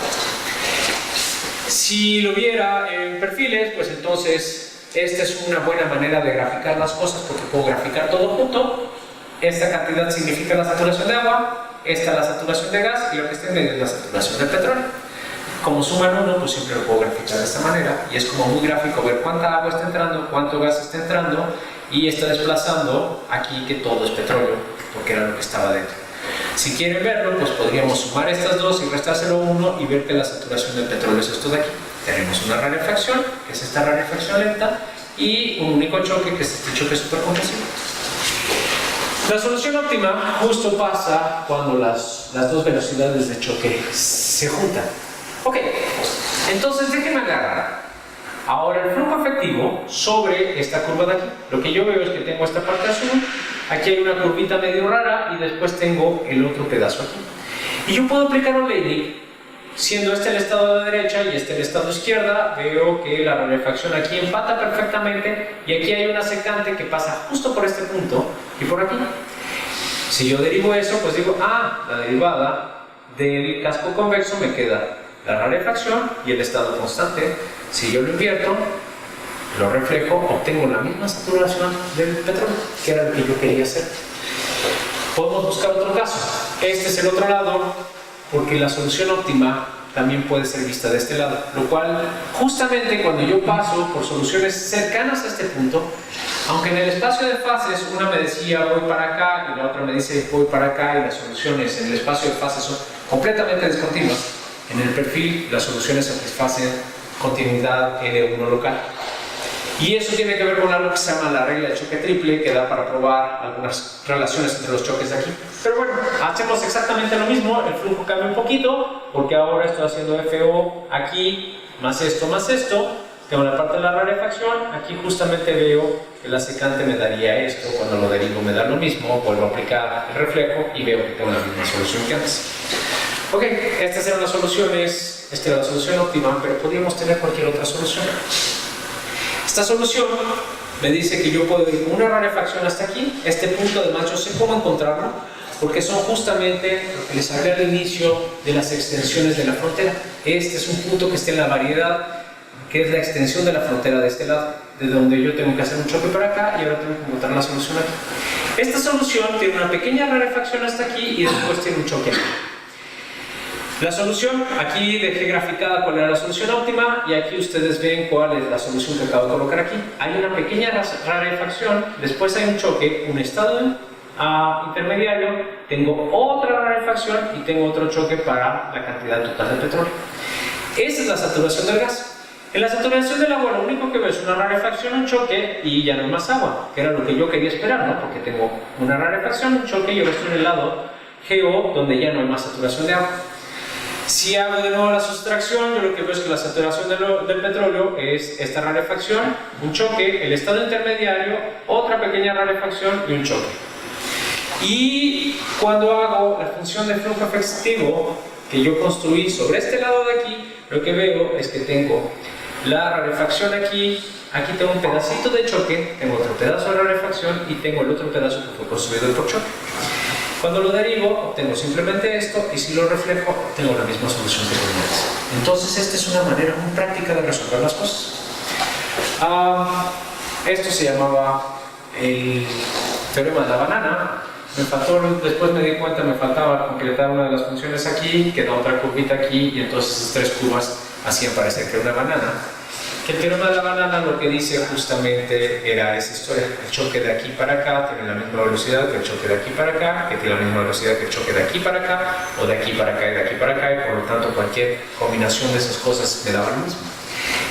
Si lo viera en perfiles, pues entonces esta es una buena manera de graficar las cosas porque puedo graficar todo junto. Esta cantidad significa la saturación de agua, esta la saturación de gas y lo que está en medio es la saturación de petróleo. Como suman uno, pues siempre lo puedo graficar de esta manera y es como muy gráfico ver cuánta agua está entrando, cuánto gas está entrando y está desplazando aquí que todo es petróleo porque era lo que estaba dentro. Si quieren verlo, pues podríamos sumar estas dos y restárselo uno y ver que la saturación del petróleo es esto de aquí. Tenemos una rarefacción, que es esta rarefacción lenta, y un único choque, que es este choque supercompresivo. La solución óptima justo pasa cuando las dos velocidades de choque se juntan. Ok, entonces déjenme agarrar ahora el flujo efectivo sobre esta curva de aquí. Lo que yo veo es que tengo esta parte azul, aquí hay una curvita medio rara y después tengo el otro pedazo aquí. Y yo puedo aplicar un Leydig, siendo este el estado de derecha y este el estado de izquierda. Veo que la rarefacción aquí empata perfectamente y aquí hay una secante que pasa justo por este punto y por aquí. Si yo derivo eso, pues digo, la derivada del casco convexo me queda la rarefacción y el estado constante. Si yo lo invierto, lo reflejo, obtengo la misma saturación del petróleo, que era lo que yo quería hacer. Podemos buscar otro caso. Este es el otro lado, porque la solución óptima también puede ser vista de este lado, lo cual justamente cuando yo paso por soluciones cercanas a este punto, aunque en el espacio de fases una me decía voy para acá y la otra me dice voy para acá y las soluciones en el espacio de fases son completamente discontinuas, en el perfil las soluciones satisfacen continuidad N1 local. Y eso tiene que ver con algo que se llama la regla de choque triple, que da para probar algunas relaciones entre los choques de aquí. Pero bueno, hacemos exactamente lo mismo, el flujo cambia un poquito, porque ahora estoy haciendo FO aquí, más esto, tengo la parte de la rarefacción, aquí justamente veo que la secante me daría esto, cuando lo derivo me da lo mismo, vuelvo a aplicar el reflejo y veo que tengo la misma solución que antes. Ok, estas eran las soluciones, esta era la solución óptima, pero podríamos tener cualquier otra solución. Esta solución me dice que yo puedo ir con una rarefacción hasta aquí. Este punto además yo sé cómo encontrarlo, porque son justamente lo que les hablé al inicio de las extensiones de la frontera. Este es un punto que está en la variedad, que es la extensión de la frontera de este lado, de donde yo tengo que hacer un choque para acá y ahora tengo que encontrar la solución aquí. Esta solución tiene una pequeña rarefacción hasta aquí y después tiene un choque aquí. La solución, aquí dejé graficada cuál era la solución óptima y aquí ustedes ven cuál es la solución que acabo de colocar aquí. Hay una pequeña rarefacción, después hay un choque, un estado intermediario, tengo otra rarefacción y tengo otro choque para la cantidad total de petróleo. Esa es la saturación del gas. En la saturación del agua lo único que veo es una rarefacción, un choque y ya no hay más agua, que era lo que yo quería esperar, ¿no? Porque tengo una rarefacción, un choque y yo estoy en el lado GO donde ya no hay más saturación de agua. Si hago de nuevo la sustracción, yo lo que veo es que la saturación del petróleo es esta rarefacción, un choque, el estado intermediario, otra pequeña rarefacción y un choque. Y cuando hago la función de flujo efectivo que yo construí sobre este lado de aquí, lo que veo es que tengo la rarefacción aquí, aquí tengo un pedacito de choque, tengo otro pedazo de rarefacción y tengo el otro pedazo que fue construido por choque. Cuando lo derivo, obtengo simplemente esto y si lo reflejo, obtengo la misma solución que tenía antes. Entonces, esta es una manera muy práctica de resolver las cosas. Esto se llamaba el teorema de la banana. Me faltó, después me di cuenta, me faltaba completar una de las funciones aquí, queda otra curvita aquí y entonces esas tres curvas hacían parecer que era una banana. El teorema de la banana lo que dice justamente era esa historia. El choque de aquí para acá tiene la misma velocidad que el choque de aquí para acá, que tiene la misma velocidad que el choque de aquí para acá, o de aquí para acá y de aquí para acá, y por lo tanto cualquier combinación de esas cosas me daba lo mismo.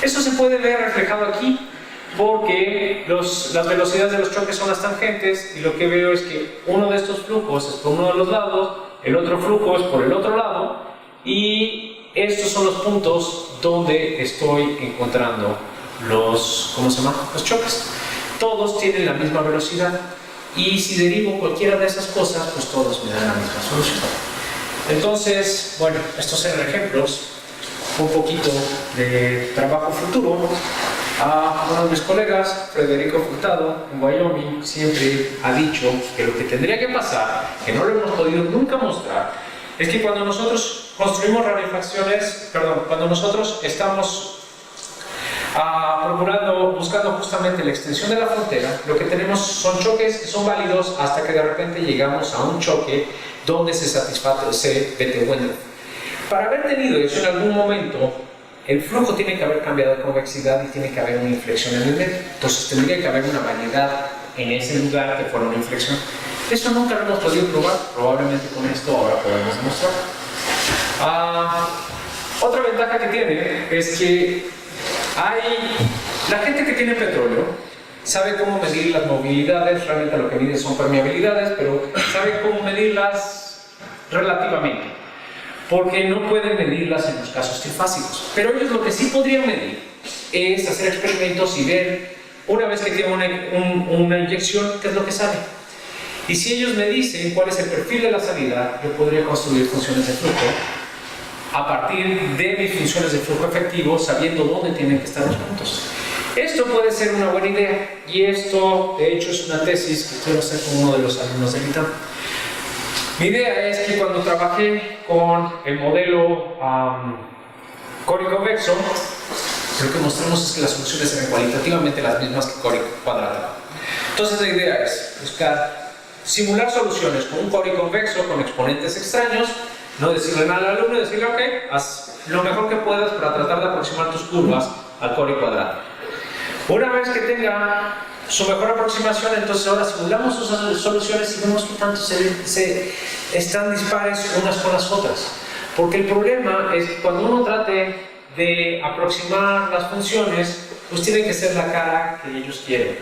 Eso se puede ver reflejado aquí porque las velocidades de los choques son las tangentes y lo que veo es que uno de estos flujos es por uno de los lados, el otro flujo es por el otro lado y estos son los puntos donde estoy encontrando los choques. Todos tienen la misma velocidad y si derivo cualquiera de esas cosas, pues todos me dan la misma solución. Entonces, bueno, estos eran ejemplos, un poquito de trabajo futuro. Uno de mis colegas, Federico Furtado, en Wyoming, siempre ha dicho que lo que tendría que pasar, que no lo hemos podido nunca mostrar, es que cuando nosotros construimos rarefacciones, cuando nosotros estamos buscando justamente la extensión de la frontera, lo que tenemos son choques que son válidos hasta que de repente llegamos a un choque donde se satisface Bethe-Wendell. Para haber tenido eso en algún momento, el flujo tiene que haber cambiado de convexidad y tiene que haber una inflexión en el medio. Entonces tendría que haber una variedad en ese lugar que fuera una inflexión. Eso nunca lo hemos podido probar, probablemente con esto ahora podemos demostrar. Otra ventaja que tiene es que la gente que tiene petróleo sabe cómo medir las movilidades, realmente lo que mide son permeabilidades, pero sabe cómo medirlas relativamente, porque no pueden medirlas en los casos trifásicos. Pero ellos lo que sí podrían medir es hacer experimentos y ver, una vez que tienen una inyección, qué es lo que sale. Y si ellos me dicen cuál es el perfil de la salida, yo podría construir funciones de flujo a partir de mis funciones de flujo efectivo, sabiendo dónde tienen que estar los puntos. Esto puede ser una buena idea, y esto, de hecho, es una tesis que quiero hacer con uno de los alumnos del ITAM. Mi idea es que cuando trabajé con el modelo córico-convexo, lo que mostramos es que las soluciones eran cualitativamente las mismas que córico cuadrado. Entonces la idea es buscar simular soluciones con un córico-convexo con exponentes extraños, no decirle nada al alumno y decirle, ok, haz lo mejor que puedas para tratar de aproximar tus curvas al córico cuadrado. Una vez que tenga su mejor aproximación, entonces ahora simulamos sus soluciones y vemos que tanto están dispares unas con las otras. Porque el problema es que cuando uno trate de aproximar las funciones, pues tiene que ser la cara que ellos quieren.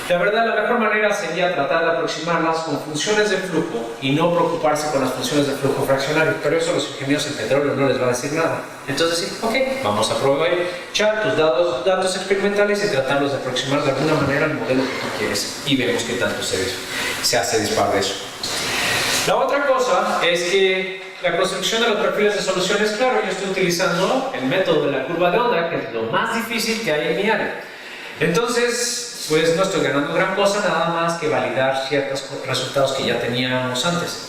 La verdad, la mejor manera sería tratar de aproximarlas con funciones de flujo y no preocuparse con las funciones de flujo fraccionario, pero eso a los ingenieros en petróleo no les va a decir nada. Entonces, sí, ok, vamos a aprovechar tus datos experimentales y tratarlos de aproximar de alguna manera al modelo que tú quieres y vemos qué tanto se hace dispar de eso. La otra cosa es que la construcción de los perfiles de soluciones, claro, yo estoy utilizando el método de la curva de onda, que es lo más difícil que hay en mi área. Entonces, pues no estoy ganando gran cosa, nada más que validar ciertos resultados que ya teníamos antes.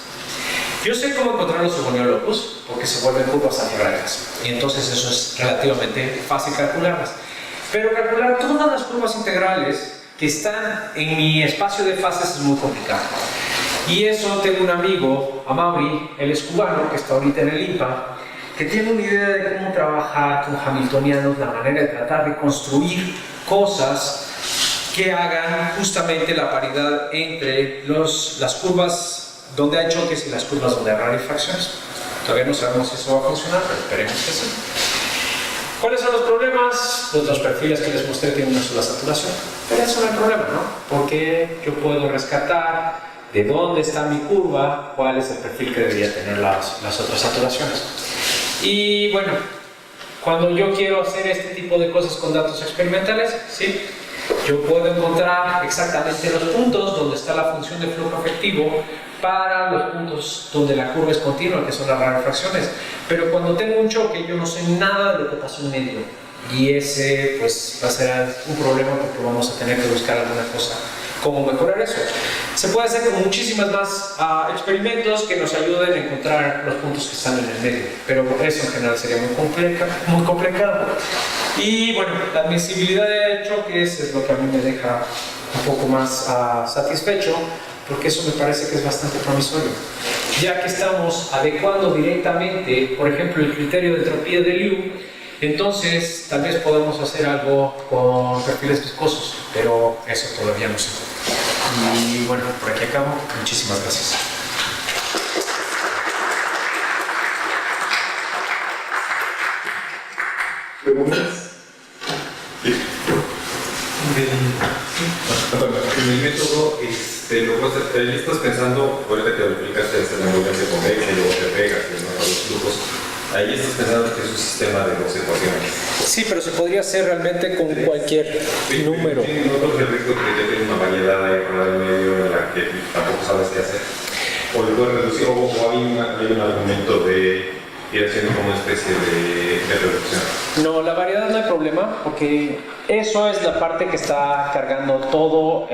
Yo sé cómo encontrar los locus porque se vuelven curvas algebraicas y entonces eso es relativamente fácil calcularlas. Pero calcular todas las curvas integrales que están en mi espacio de fases es muy complicado. Y eso, tengo un amigo, Amaury, él es cubano, que está ahorita en el IMPA, que tiene una idea de cómo trabajar con hamiltonianos, la manera de tratar de construir cosas que hagan justamente la paridad entre las curvas donde hay choques y las curvas donde hay rarefacciones. Todavía no sabemos si eso va a funcionar, pero esperemos que sí. ¿Cuáles son los problemas? Pues los perfiles que les mostré tienen una sola saturación. Pero eso no es el problema, ¿no? Porque yo puedo rescatar de dónde está mi curva, cuál es el perfil que debería tener las otras saturaciones. Y bueno, cuando yo quiero hacer este tipo de cosas con datos experimentales, ¿sí? Yo puedo encontrar exactamente los puntos donde está la función de flujo efectivo para los puntos donde la curva es continua, que son las rarefacciones. Pero cuando tengo un choque, yo no sé nada de lo que pasa en medio. Y ese pues va a ser un problema porque vamos a tener que buscar alguna cosa. ¿Cómo mejorar eso? Se puede hacer con muchísimas más experimentos que nos ayuden a encontrar los puntos que están en el medio, pero eso en general sería muy complicado. Y bueno, la admisibilidad de choques es lo que a mí me deja un poco más satisfecho, porque eso me parece que es bastante promisorio. Ya que estamos adecuando directamente, por ejemplo, el criterio de entropía de Liu, entonces tal vez podamos hacer algo con perfiles viscosos, pero eso todavía no sé. Y bueno, por aquí acabo. Muchísimas gracias. ¿Preguntas? Sí. En el método, luego estás pensando, ahorita que lo explicaste, la movimiento convexa y luego te pegas, ¿no? Los flujos. Ahí estás pensando que es un sistema de dos ecuaciones. Sí, pero se podría hacer realmente con cualquier número. Sí, nosotros el riesgo que ya tiene una variedad ahí por el medio en la que tampoco sabes qué hacer. O le puedes reducir, o hay un argumento de ir haciendo como una especie de reducción. No, la variedad no hay problema, porque eso es la parte que está cargando todo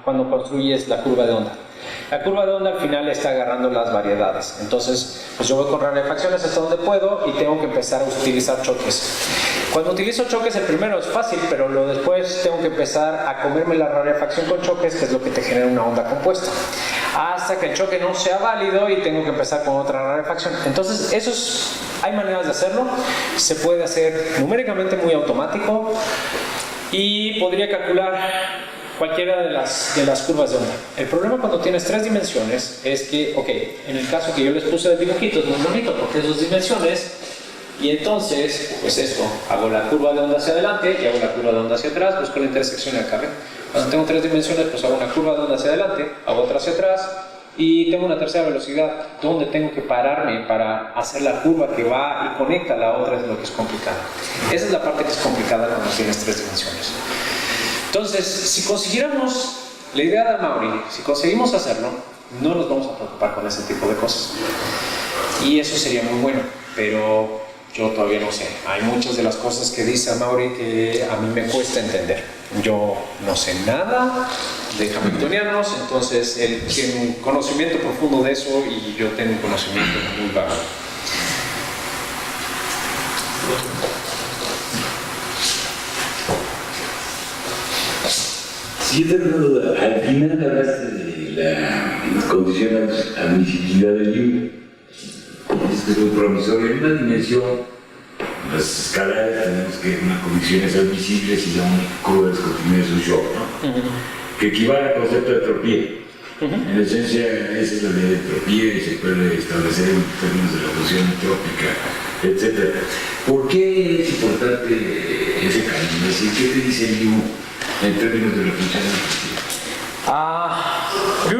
cuando construyes la curva de onda. La curva de onda al final está agarrando las variedades. Entonces, pues yo voy con rarefacciones hasta donde puedo y tengo que empezar a utilizar choques. Cuando utilizo choques, el primero es fácil, pero después tengo que empezar a comerme la rarefacción con choques, que es lo que te genera una onda compuesta. Hasta que el choque no sea válido y tengo que empezar con otra rarefacción. Entonces, hay maneras de hacerlo. Se puede hacer numéricamente muy automático y podría calcular cualquiera de las curvas de onda. El problema cuando tienes 3 dimensiones es que, ok, en el caso que yo les puse de dibujito es muy bonito porque es 2 dimensiones y entonces, pues esto, hago la curva de onda hacia adelante y hago la curva de onda hacia atrás, busco la intersección y acabe. Cuando tengo 3 dimensiones, pues hago una curva de onda hacia adelante, hago otra hacia atrás y tengo una tercera velocidad donde tengo que pararme para hacer la curva que va y conecta a la otra, es lo que es complicado. Esa es la parte que es complicada cuando tienes 3 dimensiones. Entonces, si consiguiéramos la idea de Amaury, si conseguimos hacerlo, no nos vamos a preocupar con ese tipo de cosas. Y eso sería muy bueno, pero yo todavía no sé. Hay muchas de las cosas que dice Amaury que a mí me cuesta entender. Yo no sé nada de hamiltonianos, entonces él tiene un conocimiento profundo de eso y yo tengo un conocimiento muy vago. Sí, al final hablaste de la condición de admisibilidad del Liu. Es muy promisorio. En una dimensión, las escalares tenemos que unas condiciones admisibles y la curva descontinua es un shock, ¿no? Que equivale al concepto de entropía. En esencia, esa es la ley de entropía y se puede establecer en términos de la función entrópica, etc. ¿Por qué es importante ese camino? Es decir, ¿qué te dice el Liu en términos de la función entrópica?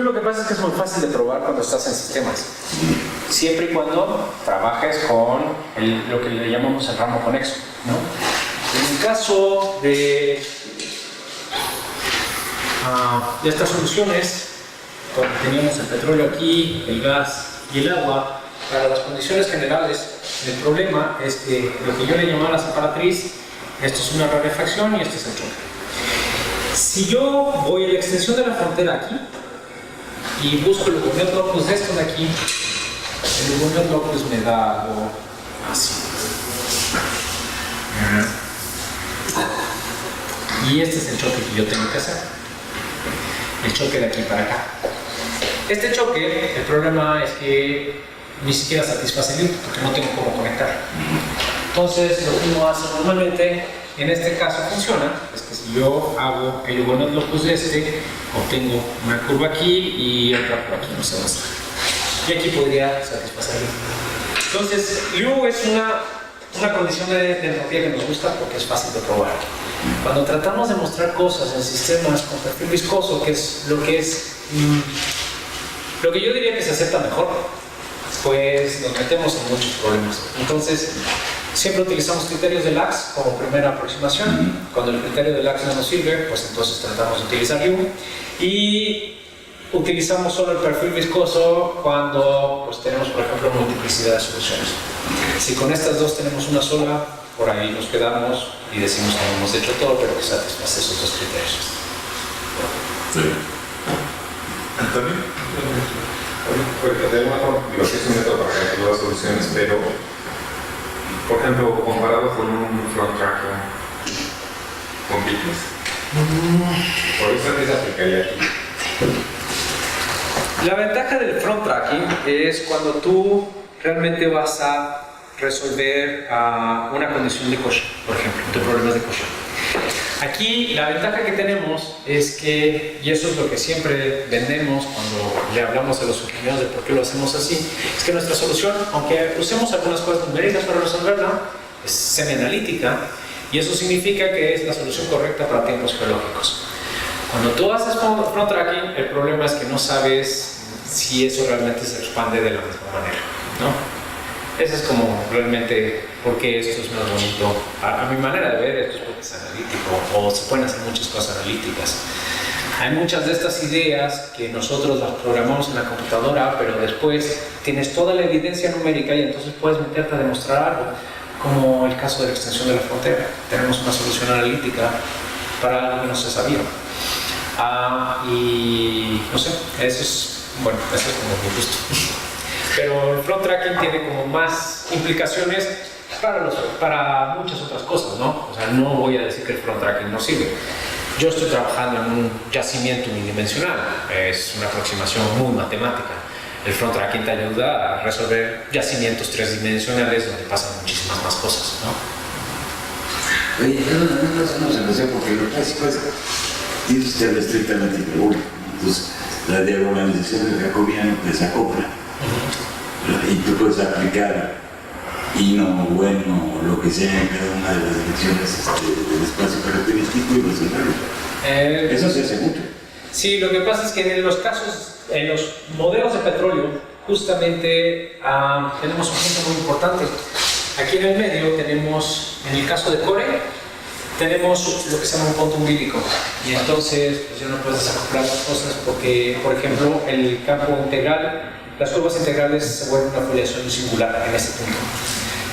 Lo que pasa es que es muy fácil de probar cuando estás en sistemas. Siempre y cuando trabajes con lo que le llamamos el ramo conexo, ¿no? En el caso de estas soluciones, cuando teníamos el petróleo aquí, el gas y el agua, para las condiciones generales, el problema es que lo que yo le llamaba la separatriz, esto es una rarefacción y este es el choque. Si yo voy a la extensión de la frontera aquí y busco el Lugoniot locus de esto de aquí, el Lugoniot locus me da algo así. Y este es el choque que yo tengo que hacer. El choque de aquí para acá. Este choque, el problema es que ni siquiera satisface el input porque no tengo cómo conectar. Entonces, lo que uno hace normalmente, en este caso funciona, es que si yo hago el U1 locus de este, obtengo una curva aquí y otra por aquí, no sé dónde está. Y aquí podría satisfacer el input. Entonces, Liu es una condición de entropía que nos gusta porque es fácil de probar. Cuando tratamos de mostrar cosas en sistemas con perfil viscoso, que es lo que yo diría que se acepta mejor, pues nos metemos en muchos problemas. Entonces, siempre utilizamos criterios de Lax como primera aproximación. Cuando el criterio de Lax no nos sirve, pues entonces tratamos de utilizar Liu. Y utilizamos solo el perfil viscoso cuando pues, tenemos, por ejemplo, multiplicidad de soluciones. Si con estas dos tenemos una sola, por ahí nos quedamos y decimos que hemos hecho todo, pero que satisface esos dos criterios. Sí. ¿Antonio? Porque de alguna forma, digo que es un método para calcular las soluciones, pero, por ejemplo, comparado con un front tracking, ¿compites? Por eso se aplicaría aquí. La ventaja del front tracking es cuando tú realmente vas a resolver una condición de Cauchy, por ejemplo, de problemas de Cauchy. Aquí la ventaja que tenemos es que, y eso es lo que siempre vendemos cuando le hablamos a los ingenieros de por qué lo hacemos así, es que nuestra solución, aunque usemos algunas cosas numéricas para resolverla, es semianalítica, y eso significa que es la solución correcta para tiempos geológicos. Cuando tú haces front tracking, el problema es que no sabes si eso realmente se expande de la misma manera, ¿no? Ese es como realmente porque esto es más bonito. A mi manera de ver, esto es porque es analítico, o se pueden hacer muchas cosas analíticas. Hay muchas de estas ideas que nosotros las programamos en la computadora, pero después tienes toda la evidencia numérica y entonces puedes meterte a demostrar algo, como el caso de la extensión de la frontera. Tenemos una solución analítica para algo que no se sabía. Y no sé, eso es como mi gusto. Pero el front tracking tiene como más implicaciones para muchas otras cosas, ¿no? O sea, no voy a decir que el front tracking no sirve. Yo estoy trabajando en un yacimiento unidimensional, es una aproximación muy matemática. El front tracking te ayuda a resolver yacimientos tridimensionales donde pasan muchísimas más cosas, ¿no? Oye, no se lo sé porque lo clásico es tienes que ser estrictamente hipérbólico. Entonces, la diagonalización del jacobiano te desacopla. Y tú puedes aplicar no bueno, lo que sea en cada una de las direcciones del espacio característico y resolverlo. Eso se hace mucho. Sí, lo que pasa es que en los modelos de petróleo, justamente tenemos un punto muy importante. Aquí en el medio tenemos, en el caso de Core, tenemos lo que se llama un punto umbilico. Y entonces, pues ya no puedes desacoplar las cosas porque, por ejemplo, el campo integral, las curvas integrales se vuelven una foliación singular en ese punto.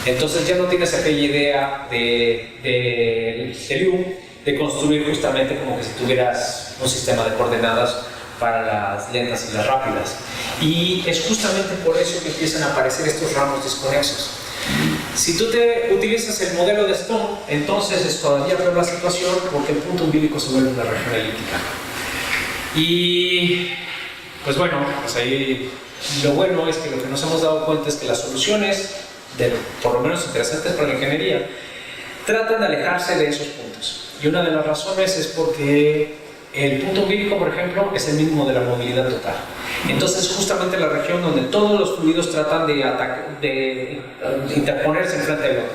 Entonces ya no tienes aquella idea de Liu de construir justamente como que si tuvieras un sistema de coordenadas para las lentas y las rápidas. Y es justamente por eso que empiezan a aparecer estos ramos desconexos. Si tú utilizas el modelo de Stone, entonces es todavía peor la situación porque el punto umbilico se vuelve una región elíptica. Y pues bueno, pues ahí lo bueno es que lo que nos hemos dado cuenta es que las soluciones, por lo menos interesantes para la ingeniería, tratan de alejarse de esos puntos. Y una de las razones es porque el punto umbilico, por ejemplo, es el mínimo de la movilidad total. Entonces, justamente la región donde todos los fluidos tratan de interponerse enfrente del otro.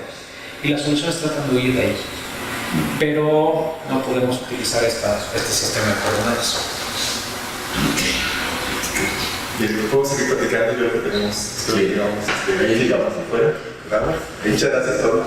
Y las soluciones tratan de huir de ahí. Pero no podemos utilizar este sistema de coordenadas. Bien, podemos seguir platicando. Yo creo que tenemos esto, digamos, afuera. Muchas gracias a todos.